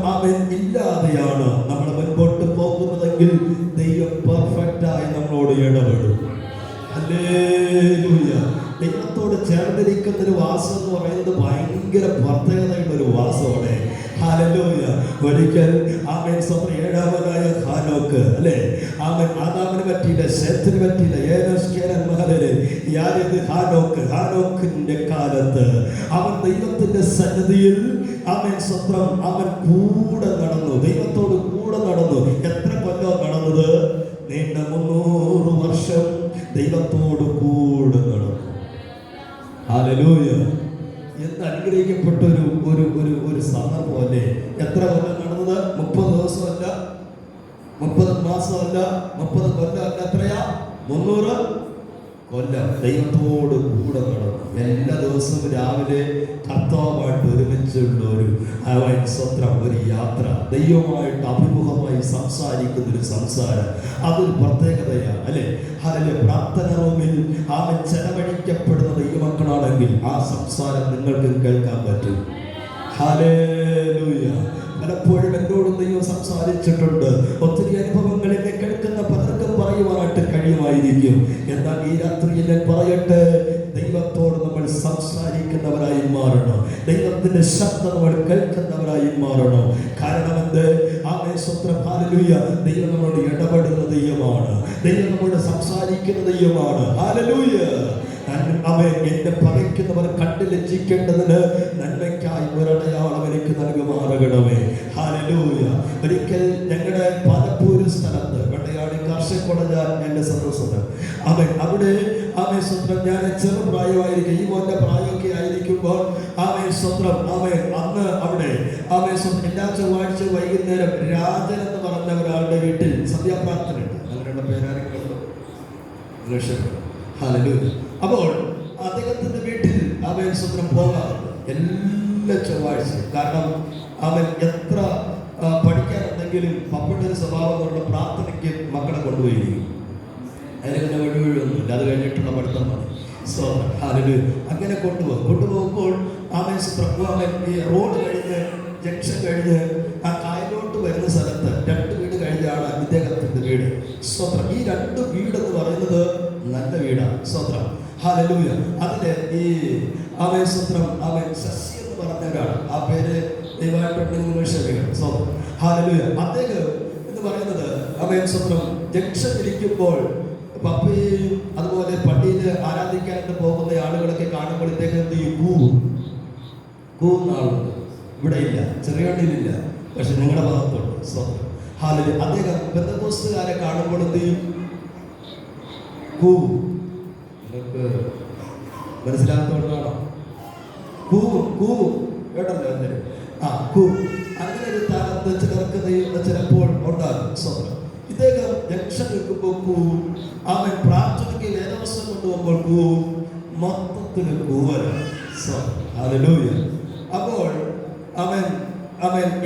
ഇല്ലാതെയാണ് നമ്മൾ മുൻപോട്ട് പോകുന്നതെങ്കിൽ ദൈവം പെർഫെക്റ്റായി നമ്മളോട് ഇടപെടും. ഹല്ലേലൂയ. ദൈവത്തോട് ചേർന്നിരിക്കുന്ന ഒരു വാസം എന്ന് പറയുന്നത് ഭയങ്കര പ്രത്യേകതയുള്ള ഒരു വാസമാണ്. ഹല്ലേലൂയ. ഒരിക്കൽ ആമേൻ സ്വന്തം ഏഴാമനായ ഹാനോക്ക് അല്ലേ, ആമേൻ ആദാമിന് പറ്റിയില്ല, ശേത്തിന് പറ്റിയില്ല, ഹാനോക്കിന്റെ കാലത്ത് അവൻ ദൈവത്തിന്റെ സന്നിധിയിൽ ആമേൻ സ്വത്രം അവൻ കൂടെ നടന്നു, ദൈവത്തോട് കൂടെ നടന്നു. എത്ര കൊല്ലം നടന്നത്? നീണ്ട 300 വർഷം ദൈവത്തോട് കൂടെ നടന്നു. ഹല്ലേലൂയ. എന്ത് അനുഗ്രഹിക്കപ്പെട്ട ഒരു സന്ദർഭം അല്ലേ. എത്ര കൊല്ലം നടന്നത്? 30 ദിവസമല്ല, 30 മാസമല്ല, 30 കൊല്ലമല്ല, എത്രയാ? 300 കൊല്ലം ദൈവത്തോട് കൂടെ നടന്നു. എല്ലാ ദിവസവും രാവിലെ കർത്താവുമായിട്ട് ഒരുമിച്ചുള്ള ഒരു യാത്ര, ദൈവമായിട്ട് അഭിമുഖമായി സംസാരിക്കുന്ന ഒരു സംസാരം, അതൊരു പ്രത്യേകതയാണ് അല്ലെ. അതിലെ പ്രാർത്ഥന റൂമിൽ അവൻ ചെലവഴിക്കപ്പെടുന്ന ദൈവമക്കളാണെങ്കിൽ ആ സംസാരം നിങ്ങൾക്ക് കേൾക്കാൻ പറ്റും. ഹല്ലേലൂയ. പലപ്പോഴും എന്നോടും ദൈവം സംസാരിച്ചിട്ടുണ്ട്. ഒത്തിരി അനുഭവങ്ങൾ എന്നെ കേൾക്കുന്ന പലർക്കും പറയുവാനായിട്ട് കഴിയുമായിരിക്കും. എന്നാൽ ഈ രാത്രിയിൽ ഞാൻ പറയട്ടെ, ദൈവത്തോട് നമ്മൾ സംസാരിക്കുന്നവരായി മാറണം. ദൈവത്തിന്റെ ശബ്ദം നമ്മൾ കേൾക്കുന്നവരായി മാറണം. കാരണം എന്ത്? ഹല്ലേലൂയ. ദൈവം നമ്മളോട് ഇടപെടുന്ന ദൈവമാണ്. ദൈവം നമ്മളോട് സംസാരിക്കുന്ന ദൈവമാണ്. ഹല്ലേലൂയ. അവൻ എന്നെ പകയ്ക്കുന്നവർ കണ്ടു ലജ്ജിക്കേണ്ടതിന് നന്മയ്ക്കായി ഒരടയാളം എനിക്ക് നൽകുമാറണമേ. ഹല്ലേലൂയ. ഒരിക്കൽ ഞങ്ങളുടെ പാലപ്പൂര് സ്ഥലത്ത് വെള്ളയാടി കാർഷികോളേജ് എന്റെ സദസ്സുണ്ട്. അവിടെ സ്വത്രം ഞാൻ ചെറുപ്രായമായിരിക്കും, ഈ മോന്റെ പ്രായമൊക്കെ ആയിരിക്കുമ്പോൾ സ്വത്രം അന്ന് അവിടെ എല്ലാ ചൊവ്വാഴ്ച വൈകുന്നേരം രാജൻ എന്ന് പറഞ്ഞ ഒരാളുടെ വീട്ടിൽ സന്ധ്യാപ്രാർത്ഥന ഉണ്ട്. അവരുടെ പേരാരെങ്കിലും? ഹല്ലേലൂയ. അപ്പോൾ അദ്ദേഹത്തിന്റെ വീട്ടിൽ സ്വത്രം പോകാറുണ്ട് എല്ലാ ചൊവ്വാഴ്ചയും. കാരണം അവൻ എത്ര പഠിക്കാനുണ്ടെങ്കിലും പപ്പയുടെ ഒരു സ്വഭാവമുള്ള പ്രാർത്ഥനയ്ക്ക് മക്കളെ കൊണ്ടുപോയിരിക്കും. അതിന് വഴിവഴിയൊന്നുമില്ല, അത് കഴിഞ്ഞിട്ടുള്ള പഠിത്തം മതി. ഹല്ലേലൂയ. അങ്ങനെ കൊണ്ടുപോകുമ്പോൾ ഈ റോഡ് കഴിഞ്ഞ് ജംഗ്ഷൻ കഴിഞ്ഞ് ആ കായലോട്ട് വരുന്ന സ്ഥലത്ത് 2 വീട് കഴിഞ്ഞാണ് ഇദ്ദേഹത്തിന്റെ വീട്. സ്വത്രം. ഈ 2 വീട് എന്ന് പറയുന്നത് നല്ല വീടാണ്. സ്വത്രം. ഹല്ലേലൂയ. അതില് ഈ സ്വത്രം ശശി എന്ന് പറഞ്ഞ ഒരാൾ, ആ പേര് ദൈവമായിട്ടുണ്ടെങ്കിൽ ക്ഷമിക്കണം. സ്വത്രം. ഹല്ലേലൂയ. അദ്ദേഹം എന്ന് പറയുന്നത് സ്വത്രം ജംഗ്ഷൻ ഇരിക്കുമ്പോൾ പപ്പയും അതുപോലെ പള്ളിയിൽ ആരാധിക്കാനായിട്ട് പോകുന്ന ആളുകളൊക്കെ കാണുമ്പോൾ ഇദ്ദേഹം എന്ത് ചെയ്യും? കൂവുന്ന ആളുണ്ട്. ഇവിടെ ഇല്ല, ചെറിയവണ്ണിലില്ല, പക്ഷെ നിങ്ങളുടെ ഭാഗത്തുണ്ട്. സ്വന്തം. ഹല്ലേലൂയ. അദ്ദേഹം പെന്തക്കോസ്തുകാരെ കാണുമ്പോൾ എന്ത് ചെയ്യും? കൂവും. നിങ്ങൾക്ക് മനസ്സിലാത്തോണ്ടാണോ? കൂവും കേട്ടല്ലോ എല്ലാവരും. കൂവും. അങ്ങനെ ഒരു താരത്ത് ചിലർക്ക് ചിലപ്പോൾ ഉണ്ടാകും. സ്വന്തം. ഇദ്ദേഹം ജംഗ്ഷൻ വെക്കുമ്പോൾ കൂവും, അവൻ പ്രാർത്ഥനയ്ക്ക് വേദവസ്ത്രം കൊണ്ടുപോകുമ്പോൾ കൂവും, മൊത്തത്തിന് കൂവലാണ്. ഹല്ലേലൂയ. അപ്പോൾ അവൻ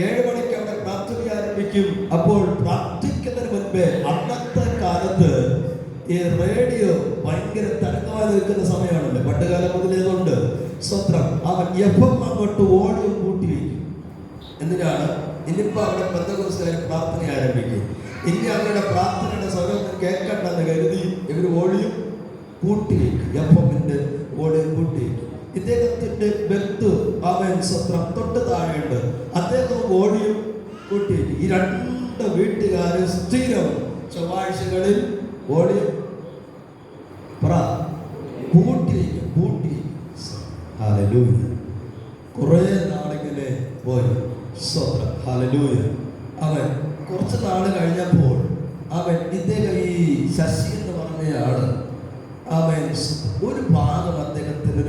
7 മണിക്ക് അവിടെ പ്രാർത്ഥന ആരംഭിക്കും. അപ്പോൾ പ്രാർത്ഥിക്കുന്നതിന് മുൻപേ അന്നത്തെ കാലത്ത് ഈ റേഡിയോ ഭയങ്കര തരംഗമായി നിൽക്കുന്ന സമയമാണല്ലോ, പണ്ടുകാലം മുതലേതുണ്ട്. സ്വത്രം. അവൻ എപ്പം അങ്ങോട്ട് വോളിയം കൂട്ടി വയ്ക്കും. എന്തിനാണ്? ഇനിയിപ്പോൾ അവിടെ പെന്തക്കോസ്തുകാർ പ്രാർത്ഥന ആരംഭിക്കും. ഇനി അവരുടെ പ്രാർത്ഥനയുടെ സ്വരം കേൾക്കണ്ടെന്ന് കരുതി ഇവർ വോളിയം കൂട്ടി വയ്ക്കും. എഫമിന്റെ വോളിയം കൂട്ടി വയ്ക്കും. ഇദ്ദേഹത്തിന്റെ ബന്ധു സ്വത്രം തൊട്ട് താഴെയുണ്ട്, അദ്ദേഹം വോളിയം കൂട്ടി വയ്ക്കും. ഈ 2 വീട്ടുകാര് സ്ഥിരം ചൊവ്വാഴ്ചകളിൽ വോളിയം കൂട്ടി വയ്ക്കും. ഹല്ലേലൂയ. കുറെ നാളിങ്ങനെ പോയി. സ്വത്രം. ഹല്ലേലൂയ. കുറച്ച് നാള് കഴിഞ്ഞപ്പോൾ ഇദ്ദേഹം ഈ ശശി എന്ന് പറഞ്ഞയാള് ഒരു ഭാഗം അദ്ദേഹത്തിന്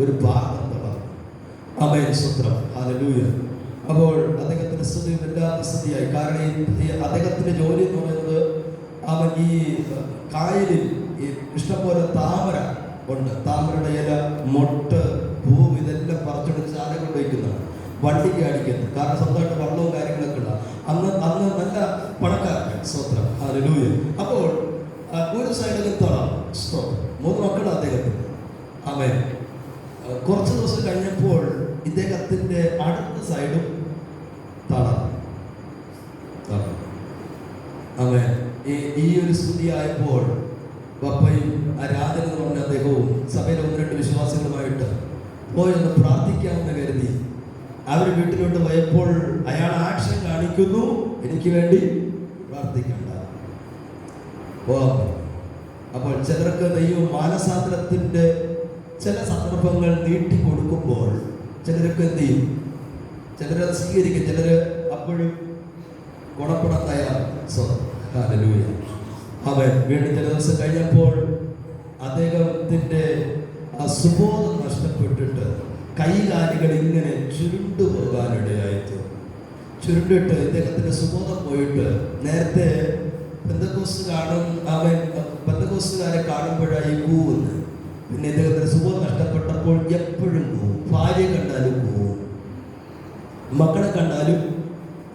ഒരു ഭാഗം തളർന്നു. സ്വത്രം. ഹല്ലേലൂയ. അപ്പോൾ അദ്ദേഹത്തിന്റെ സ്ഥിതി വല്ലാത്ത സ്ഥിതിയായി. കാരണം ഈ അദ്ദേഹത്തിന്റെ ജോലി എന്ന് പറയുന്നത് ഈ കായലിൽ ഈ ഇഷ്ടംപോലെ താമര ഉണ്ട്. താമരയുടെ ഇല, മൊട്ട്, പൂവ് ഇതെല്ലാം പറിച്ചെടുത്ത് ചാല കൊണ്ടുവയ്ക്കുന്നതാണ്. വണ്ടിക്ക് അടിക്കുന്നത്. കാരണം സ്വന്തമായിട്ട് വള്ളവും കാര്യങ്ങളൊക്കെ ഉള്ള അന്ന് നല്ല പണക്കാരൻ. സ്വത്രം. ഹല്ലേലൂയ. അപ്പോൾ ഒരു സൈഡിൽ തളർന്നു. 3 മക്കളാണ് അദ്ദേഹത്തിന്. കുറച്ച് ദിവസം കഴിഞ്ഞപ്പോൾ ഇദ്ദേഹത്തിന്റെ അടുത്ത സൈഡും തളർന്നു. ഈ ഒരു സ്ഥിതിയായപ്പോൾ പപ്പയും രാജൻ എന്ന് പറഞ്ഞ അദ്ദേഹവും സഭയിലെ 1-2 വിശ്വാസികളുമായിട്ട് പോയി ഒന്ന് പ്രാർത്ഥിക്കാമെന്ന് കരുതി അവർ വീട്ടിലോട്ട് പോയപ്പോൾ അയാൾ ആക്ഷൻ കാണിക്കുന്നു, എനിക്ക് വേണ്ടി പ്രാർത്ഥിക്കണ്ട. അപ്പോൾ ചിലർക്ക് ദൈവം മാനസാന്തരത്തിന്റെ ചില സന്ദർഭങ്ങൾ നീട്ടി കൊടുക്കുമ്പോൾ ചിലരൊക്കെ എന്ത് ചെയ്യും? ചിലരത് സ്വീകരിക്കും, ചിലര് അപ്പോഴും ഗുണപ്പെടാൻ തയ്യാറാണ്. അവൻ വീണ്ടും ചില ദിവസം കഴിഞ്ഞപ്പോൾ അദ്ദേഹത്തിന്റെ ആ സുബോധം നഷ്ടപ്പെട്ടിട്ട് കൈകാലുകൾ ഇങ്ങനെ ചുരുണ്ടു പോകാനിടയായിട്ട് ചുരുണ്ടിട്ട് ഇദ്ദേഹത്തിന്റെ സുബോധം പോയിട്ട് നേരത്തെ പെന്തക്കോസ്തുകാരെ കാണുമ്പോഴായി കൂവുന്നു. പിന്നെ ഇദ്ദേഹത്തിന്റെ സുബോധം നഷ്ടപ്പെട്ടപ്പോൾ എപ്പോഴും പോവും. ഭാര്യ കണ്ടാലും പോവും, മക്കളെ കണ്ടാലും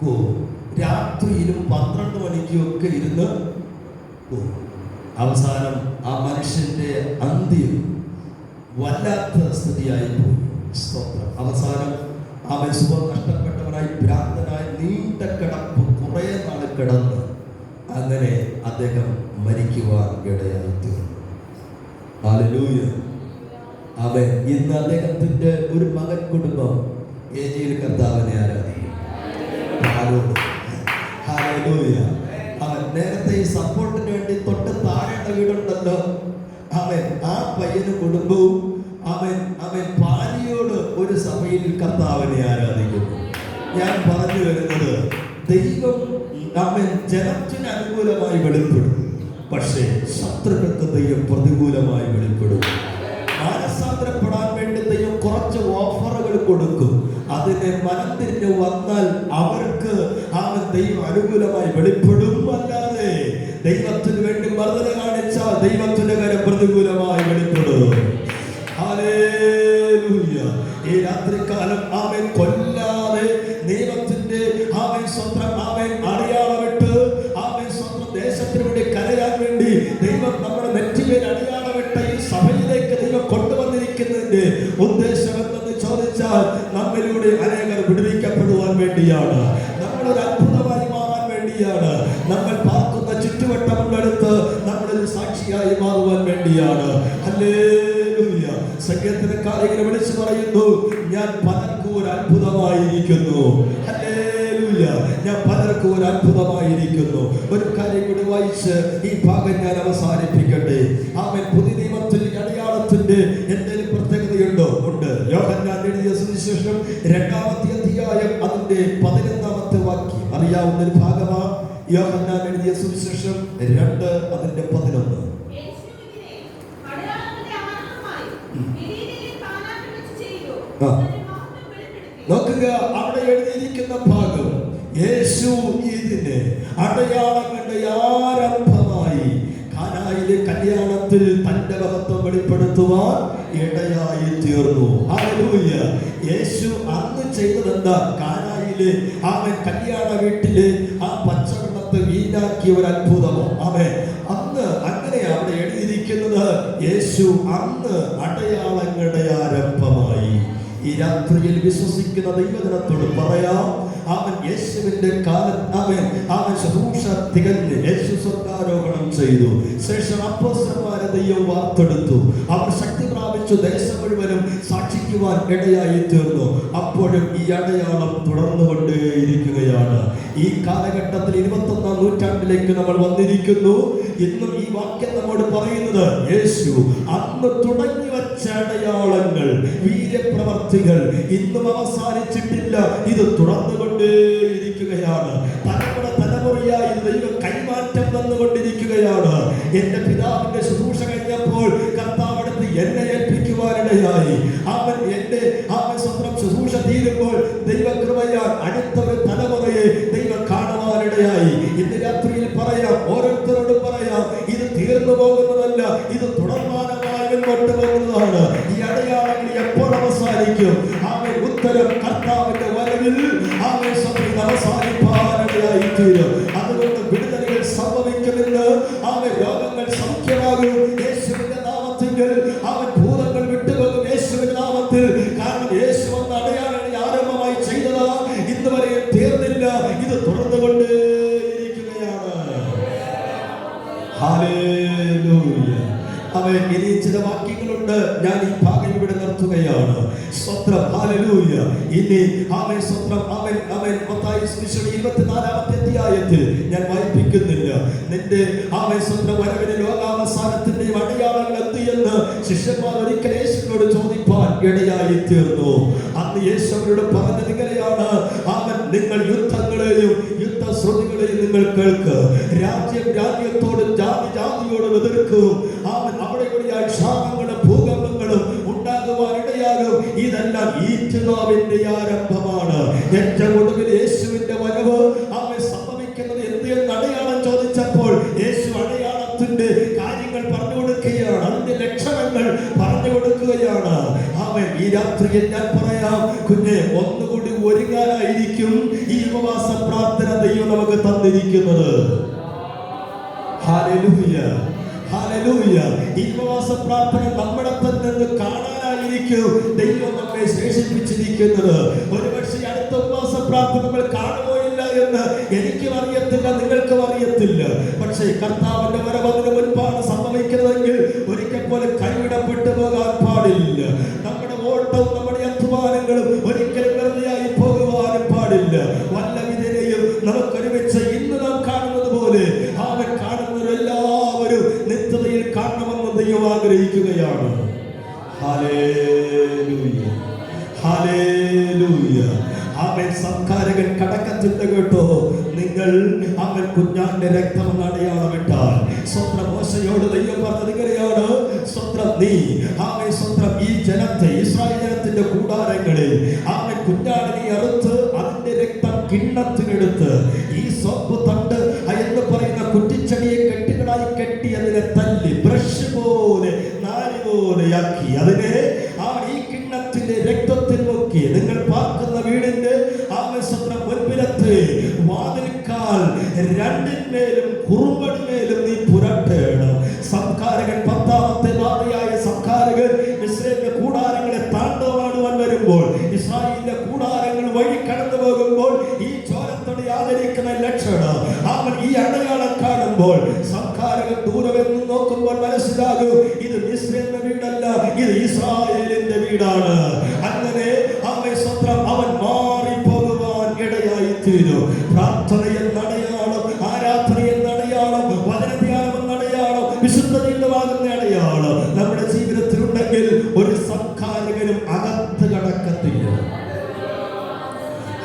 പോവും, രാത്രിയിലും 12 മണിക്കും ഒക്കെ ഇരുന്ന് പോവും. അവസാനം ആ മനുഷ്യന്റെ അന്ത്യം വല്ലാത്ത സ്ഥിതിയായി പോയി. സ്തോത്രം. അവസാനം അവൻ സുബോധം നഷ്ടപ്പെട്ടവനായി ഭ്രാന്തനായി നീണ്ട കിടപ്പ് കുറെ നാൾ കിടന്ന് അങ്ങനെ അദ്ദേഹം മരിക്കുവാൻ ഇടയായി തീർന്നു. ഹല്ലേലൂയ. അവൻ ഇന്ന് അദ്ദേഹത്തിന്റെ ഒരു മകൻ കുടുംബം ഏജിയിൽ കർത്താവിനെ ആരാധിക്കും. ഹല്ലേലൂയ. അവൻ നേരത്തെ ഈ സപ്പോർട്ടിന് വേണ്ടി തൊട്ട് താഴേണ്ട വീടുണ്ടല്ലോ, അവൻ ആ പയ്യന് കുടുംബവും അവൻ പാലിയോട് ഒരു സഭയിൽ കർത്താവിനെ ആരാധിക്കുന്നു. ഞാൻ പറഞ്ഞു വരുന്നത്, ദൈവം അവൻ ജനത്തിന് അനുകൂലമായി വെളിപ്പെടും, പക്ഷേ ശത്രുക്കൾക്ക് ദൈവം പ്രതികൂലമായി വെളിപ്പെടും. മാനസാന്തരപ്പെടാൻ വേണ്ടി ദൈവം കുറച്ച് ഓഫറുകൾ കൊടുക്കും. അതിനെ മനം തിരിഞ്ഞ് വന്നാൽ അവർക്ക് അവൻ ദൈവം അനുകൂലമായി വെളിപ്പെടും. അല്ലാതെ ദൈവത്തിന് വേണ്ടി മർദ്ദന കാണിച്ചാൽ ദൈവത്തിന്റെ കാര്യം പ്രതികൂലമായി വെളിപ്പെടും. ഹല്ലേലൂയ. ഈ രാത്രികാലം അവൻ കൊല്ലാതെ ദൈവത്തിന്റെ അവൻ സ്വന്തം അവൻ അടയാളമിട്ട് അവൻ സ്വന്തം ദേശത്തിന് വേണ്ടി കരയാൻ വേണ്ടി ദൈവം നമ്മുടെ നെറ്റിമേൽ അടയാളമിട്ട് ഈ സഭയിലേക്ക് ദൈവം കൊണ്ടുവന്നിരിക്കുന്നതിന്റെ ഉദ്ദേശം എന്തെന്ന് ചോദിച്ചാൽ നമ്മിലൂടെ അനേകർ വിടുവിക്കപ്പെടുവാൻ വേണ്ടിയാണ്, നമ്മളൊരു അത്ഭുതമായി മാറാൻ വേണ്ടിയാണ്, നമ്മൾ പാർക്കുന്ന ചുറ്റുവട്ടമുള്ളടുത്ത് നമ്മളൊരു സാക്ഷിയായി മാറുവാൻ വേണ്ടിയാണ്. ഹല്ലേലൂയ. സംഗീതക്കാരെ വിളിച്ചു പറയുന്നു, ഞാൻ പലർക്കും ഒരു അത്ഭുതമായിരിക്കുന്നു. ഹല്ലേലൂയ. ഞാൻ പലർക്കും ഒരു അത്ഭുതമായിരിക്കുന്നു. ഒരു കാര്യം കൂടി വായിച്ച് ഈ ഭാഗം ഞാൻ അവസാനിപ്പിക്കട്ടെ. അവൻ പുതിയ നിയമത്തിൽ അടയാളത്തിന്റെ എന്തെങ്കിലും പ്രത്യേകതയുണ്ടോ? ഉണ്ട്. യോഹന്നാൻ എഴുതിയ സുവിശേഷം 2-ാമത്തെ അധ്യായം അതിന്റെ 11-ാമത്തെ വാക്യം അറിയാവുന്ന ഒരു ഭാഗമാണ്. യോഹന്നാൻ എഴുതിയ സുവിശേഷം 2 അതിന്റെ 11. നോക്കുക, അവിടെ എഴുതിയിരിക്കുന്ന ഭാഗം, യേശു ഇതിന് അടയാളങ്ങളുടെ ആരംഭമായി കാനായിലെ കല്യാണത്തിൽ തന്റെ മഹത്വം വെളിപ്പെടുത്തുവാൻ ഇടയായി തീർന്നു. ഹല്ലേലൂയ. യേശു അന്ന് ചെയ്തതെന്താ? കാനായിലെ അവൻ കല്യാണ വീട്ടിലെ ആ പച്ചവെള്ളത്തെ വീഞ്ഞാക്കിയ ഒരു അത്ഭുതമോ? അവൻ അന്ന് അങ്ങനെ അവിടെ എഴുതിയിരിക്കുന്നത്, യേശു അന്ന് അടയാളങ്ങളുടെ ആരംഭമായി. ഈ രാത്രിയിൽ വിശ്വസിക്കുന്ന ദൈവജനത്തോട് പറയാം, അവൻ യേശുവിന്റെ കാലത്ത് അവൻ ശുശ്രൂഷ തികഞ്ഞ് യേശു സ്വർഗ്ഗാരോഹണം ചെയ്തു. ശേഷം അപ്പോസ്തലന്മാരെ ദൈവം വാർത്തെടുത്തു. അവർ ശക്തി പ്രാപിച്ചു ദേശം മുഴുവനും സാക്ഷിക്കുവാൻ ഇടയായി തീർന്നു. അപ്പോഴും ഈ അടയാളം തുടർന്നുകൊണ്ടേയിരിക്കുകയാണ്. ഈ കാലഘട്ടത്തിൽ 21-ാം നൂറ്റാണ്ടിലേക്ക് നമ്മൾ വന്നിരിക്കുന്നു. ഇന്നും ഈ വാക്യം നമ്മോട് പറയുന്നത്, യേശു അന്ന് തുടങ്ങി വച്ച അടയാളങ്ങൾ, വീര്യപ്രവർത്തികൾ ഇന്നും അവസാനിച്ചിട്ടില്ല. ഇത് തുടർന്നുകൊണ്ടേയിരിക്കുകയാണ്. തലമുറയായി ദൈവം കൈമാറ്റം തന്നുകൊണ്ടിരിക്കുകയാണ്. എന്റെ പിതാവിന്റെ ശുശ്രൂഷ കഴിഞ്ഞപ്പോൾ കർത്താവ് അടുത്ത് എന്നെ ഏൽപ്പിക്കുവാനിടയായി. അവൻ സ്വന്തം ശുശ്രൂഷ തീരുമ്പോൾ ദൈവകൃപയാൽ അടുത്ത ഒരു തലമുറയെ ദൈവം കാണുവാനിടയായി. ഇന്ന് രാത്രിയിൽ പറയാം, ഓരോരുത്തരോടും പറയാം, ഇത് തീർന്നു പോകുന്നതല്ല, ഇത് തുടർമാനമായി മുന്നോട്ട് പോകുന്നതാണ്. ഈ അടയാളങ്ങൾ എപ്പോൾ അവസാനിക്കും? അവൻ ഉത്തരം കർത്താവിന്റെ വരവിൽ അവൻ സഭയിൽ അവസാനിപ്പാനിടയായി തീരും. അതുകൊണ്ട് വിടുതലുകൾ സംഭവിക്കുമെന്ന്, അവൻ രോഗങ്ങൾ സൗഖ്യമാകും യേശുവിന്റെ നാമത്തിൽ, അവൻ ഭൂതങ്ങൾ വിട്ടുപോകും യേശുവിന്റെ നാമത്തിൽ. കാരണം യേശു വന്ന അടയാളങ്ങൾ ആരംഭമായി ചെയ്തതാ, ഇന്ന് വരെ തീർന്നില്ല, ഇത് തുടർന്നുകൊണ്ടേയിരിക്കുകയാണ്. ഹല്ലേലൂയ. അവൻ ഇനി ചില വാക്യങ്ങളുണ്ട്, ഞാൻ ഈ ഭാഗം ഇവിടെ നടത്തുകയാണ്. സ്തോത്രം, ഹല്ലേലൂയ. ഇനി ആമേൻ, സ്തോത്രം, ആമേൻ, ആമേൻ. മത്തായി സുവിശേഷം 24-ാമത്തെ അധ്യായത്തിൽ ഞാൻ വായിപ്പിക്കുന്നില്ല. നിന്റെ ആമേൻ, സ്തോത്രം, വരവിന് ലോകാവസാനത്തിന്റെ അടയാളങ്ങൾ എന്ത് എന്ന് ശിഷ്യന്മാർ ഒരിക്കൽ യേശുവിനോട് ചോദിപ്പാൻ ഇടയായി തീർന്നു. അന്ന് യേശു അവരോട് പറഞ്ഞത് ഇങ്ങനെയാണ്: അവൻ നിങ്ങൾ യുദ്ധങ്ങളെയും യുദ്ധശ്രുതികളെയും നിങ്ങൾ കേൾക്ക്. രാജ്യം രാജ്യത്തോടും ജാതി ജാതിയോടും എതിർക്കും. അവൻ അവിടെ ഇവിടെയായി ക്ഷാമങ്ങളും ഭൂകമ്പങ്ങളും ഉണ്ടാകുവാൻ ഇടയാകും. ഇതെല്ലാം ഈറ്റുനാവിന്റെ ആരംഭമാണ്. ഏറ്റവും ഒടുവിൽ യേശുവിന്റെ വരവ് അവൻ സംഭവിക്കുന്നത് എന്ത് എന്ന് അടയാളം ചോദിച്ചപ്പോൾ യേശു അടയാളത്തിന്റെ കാര്യങ്ങൾ പറഞ്ഞു കൊടുക്കുകയാണ്. അതിന്റെ ലക്ഷണങ്ങൾ പറഞ്ഞു കൊടുക്കുകയാണ്. അവൻ ഈ രാത്രിയിൽ ഞാൻ പറയാം കുഞ്ഞെ, ഒന്നുകൂടി ഒരുങ്ങാനായിരിക്കും ഈ ഉപവാസ പ്രാർത്ഥന ദൈവം നമുക്ക് തന്നിരിക്കുന്നത്. Hallelujah, hallelujah. ഈ ഉപവാസ പ്രാർത്ഥന നമ്മുടെ തന്നെ കാണാനായിരിക്കും ദൈവം നമ്മെ ശേഷിപ്പിച്ചിരിക്കുന്നത്. ഒരുപക്ഷെ അടുത്ത ഉപവാസ പ്രാർത്ഥന നമ്മൾ കാണുമോ ഇല്ല എന്ന് എനിക്കും അറിയത്തില്ല, നിങ്ങൾക്കും അറിയത്തില്ല. പക്ഷേ കർത്താവിന്റെ വരവതിന് മുൻപാണ് സംഭവിക്കുന്നതെങ്കിൽ ഒരിക്കൽ പോലും കൈവിടപ്പെട്ടു പോകാൻ പാടില്ല. നമ്മുടെ ഓട്ടവും നമ്മുടെ അധ്വാനങ്ങളും ഒരിക്കലും വെറുതെയായി പോകുവാനും പാടില്ല. വല്ല വിധേനയും നമുക്കൊരുമിച്ച് ഇന്ന് നാം കാണുന്നത് പോലെ അവൻ കാണുന്നവരെല്ലാവരും നിത്യതയിൽ കാണണമെന്ന് ദൈവം ആഗ്രഹിക്കുകയാണ്. Hallelujah, hallelujah. അവൻ സംസ്കാരകൻ കടക്കത്തിട്ട് കേട്ടോ, നിങ്ങൾ അവൻ കുഞ്ഞാന്റെ രക്തം അടയാളമിട്ടാൽ. സ്വന്തം മോശയോട് ദൈവം പറഞ്ഞത് ഇങ്ങനെയാണ്: സ്വന്തം നീ അവൻ സ്വന്തം ഈ ജനത്തെ, ഇസ്രായേൽ ജനത്തിന്റെ കൂടാരങ്ങളിൽ അവൻ കുഞ്ഞാടിനെ അറുത്ത് അതിന്റെ രക്തം കിണ്ണത്തിനെടുത്ത് ഈ സോപ്പ് തണ്ട് എന്ന് പറയുന്ന കുറ്റിച്ചെടിയെ കെട്ടുകളായി കെട്ടി അതിനെ തല്ലി ബ്രഷ് പോലെ നാരി പോലെയാക്കി അതിനെ ഈ കിണ്ണത്തിന്റെ രക്തത്തിൽ നോക്കി നിങ്ങൾ പാർക്കുന്ന വീടിന്റെ ആവശ്യത്തിന് മുൻപിലത്തെ വാതിൽക്കാൽ രണ്ടിന്മേലും കുറുമ്പടിമേലും നീ പുരട്ടേണം. സംസ്കാരകൻ 10-ാമത്തെ നാളിയായ സംസ്കാരകൻ ഇസ്രായേലിന്റെ കൂടാരങ്ങളെ താണ്ഡവമാടുവാൻ വരുമ്പോൾ, ഇസ്രായേലിന്റെ കൂടാരങ്ങൾ വഴി കടന്നു പോകുമ്പോൾ ഈ ചോരത്തോടെ ആദരിക്കുന്ന ലക്ഷണം അവൻ ഈ അടയാളം കാണുമ്പോൾ സംസ്കാരകൻ ദൂരമെന്ന് നോക്കുമ്പോൾ മനസ്സിലാകും ഇത് ഇസ്രായേലിന്റെ വീടല്ല, ഇത് ഇസ്രായേലിന്റെ വീടാണ്. അങ്ങനെ അവൻ സ്വന്തം അവൻ മാറിപ്പോകുവാൻ ഇടയായി തീരും. പ്രാർത്ഥന എന്നടയാളം, ആരാധന എന്നടയാളം, വചനധ്യാനം എന്നടയാളം, വിശുദ്ധ ജീവിതമാകുന്ന അടയാളം നമ്മുടെ ജീവിതത്തിലുണ്ടെങ്കിൽ ഒരു സംസ്കാരകനും അകത്ത് കടക്കത്തില്ല.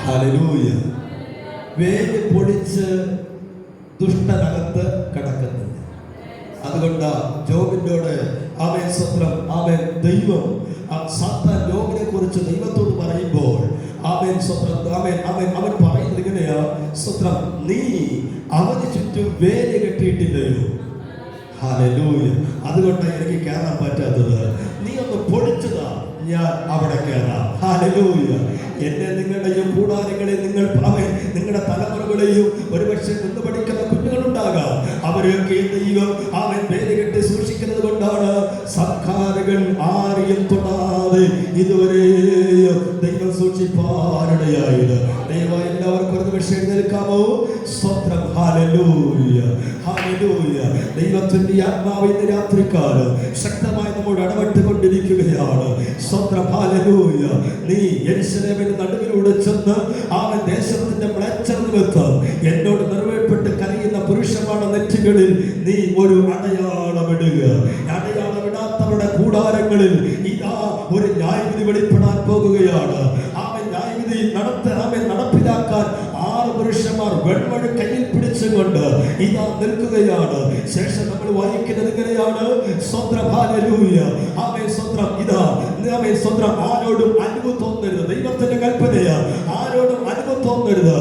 ഹല്ലേലൂയ. വേര് പൊടിച്ച് ദുഷ്ടനകത്ത് കടക്കുന്നില്ല. അതുകൊണ്ട് ജോബിനോട് അവൻ സ്വത്രം അവൻ ദൈവം സാത്താൻ ജോബിനെ കുറിച്ച് ദൈവത്തോട് പറയുമ്പോൾ അവൻ സ്വത്രം അവൻ പറയുന്നത് ഇങ്ങനെയാ: സ്വത്രം നീ അവന് ചുറ്റും വേര് കെട്ടിയിട്ടില്ലയോ? ഹല്ലേലൂയ. അതുകൊണ്ടാണ് എനിക്ക് കയറാൻ പറ്റാത്തത്. നീ ഒന്ന് പൊടിച്ചതാ, ഞാൻ അവിടെ കയറാം. ഹല്ലേലൂയ. എന്നെ നിങ്ങളുടെയും കൂടാരങ്ങളെ നിങ്ങൾ നിങ്ങളുടെ തലമുറകളെയും ഒരുപക്ഷെ നിന്ന് പഠിക്കുന്ന കുഞ്ഞുങ്ങളുണ്ടാകാം. അവരെയൊക്കെ ദൈവം അവൻ വേര് കെട്ടി സൂക്ഷിക്കുന്നത് കൊണ്ടാണ് സംസ്കാരകൻ ആരെയും തൊടാതെ ഇതുവരെയും ദൈവം സൂക്ഷിപ്പാനിടയായത്. ദൈവം എല്ലാവർക്കും ഒരു നിമിഷം എഴുന്നേൽക്കാമോ? സ്തോത്രം. Hallelujah, hallelujah. ദൈവത്തിന്റെ ആത്മാവ് ഇന്ന് രാത്രികാലം ശക്തമായി നമ്മോട് ഇടപെട്ടുകൊണ്ടിരിക്കുകയാണ്. സ്തോത്രം, ഹല്ലേലൂയ. നീ യെരൂശലേമിന്റെ നടുവിലൂടെ ചെന്ന് അവൻ ദേശത്തിന്റെ മ്ലേച്ഛത നിമിത്തം എന്നോട് നിർവ്വഹിപ്പെട്ട് കരയുന്ന പുരുഷന്മാരുടെ നെറ്റികളിൽ നീ ഒരു അടയാളമിടുക. അടയാളമിടാത്തവരുടെ കൂടാരങ്ങളിൽ ഇതാ ഒരു ന്യായവിധി വെളിപ്പെടാൻ പോകുകയാണ്. അവൻ ന്യായവിധി നടപ്പിലാക്കാൻ 6 പുരുഷന്മാർ വെൺമഴ കയ്യിൽ പിടിച്ചുകൊണ്ട് ഇതാ നിൽക്കുകയാണ്. ശേഷം നമ്മൾ വായിക്കുന്നത് ഇങ്ങനെയാണ്: സ്വത്രം, ഹല്ലേലൂയ. ആമേൻ, സ്വത്രം. ഇതാ ആമേൻ, സ്വത്രം. ആരോടും അലിവ് തോന്നരുത്. ദൈവത്തിന്റെ കൽപ്പനയാ, ആരോടും അലിവ് തോന്നരുത്.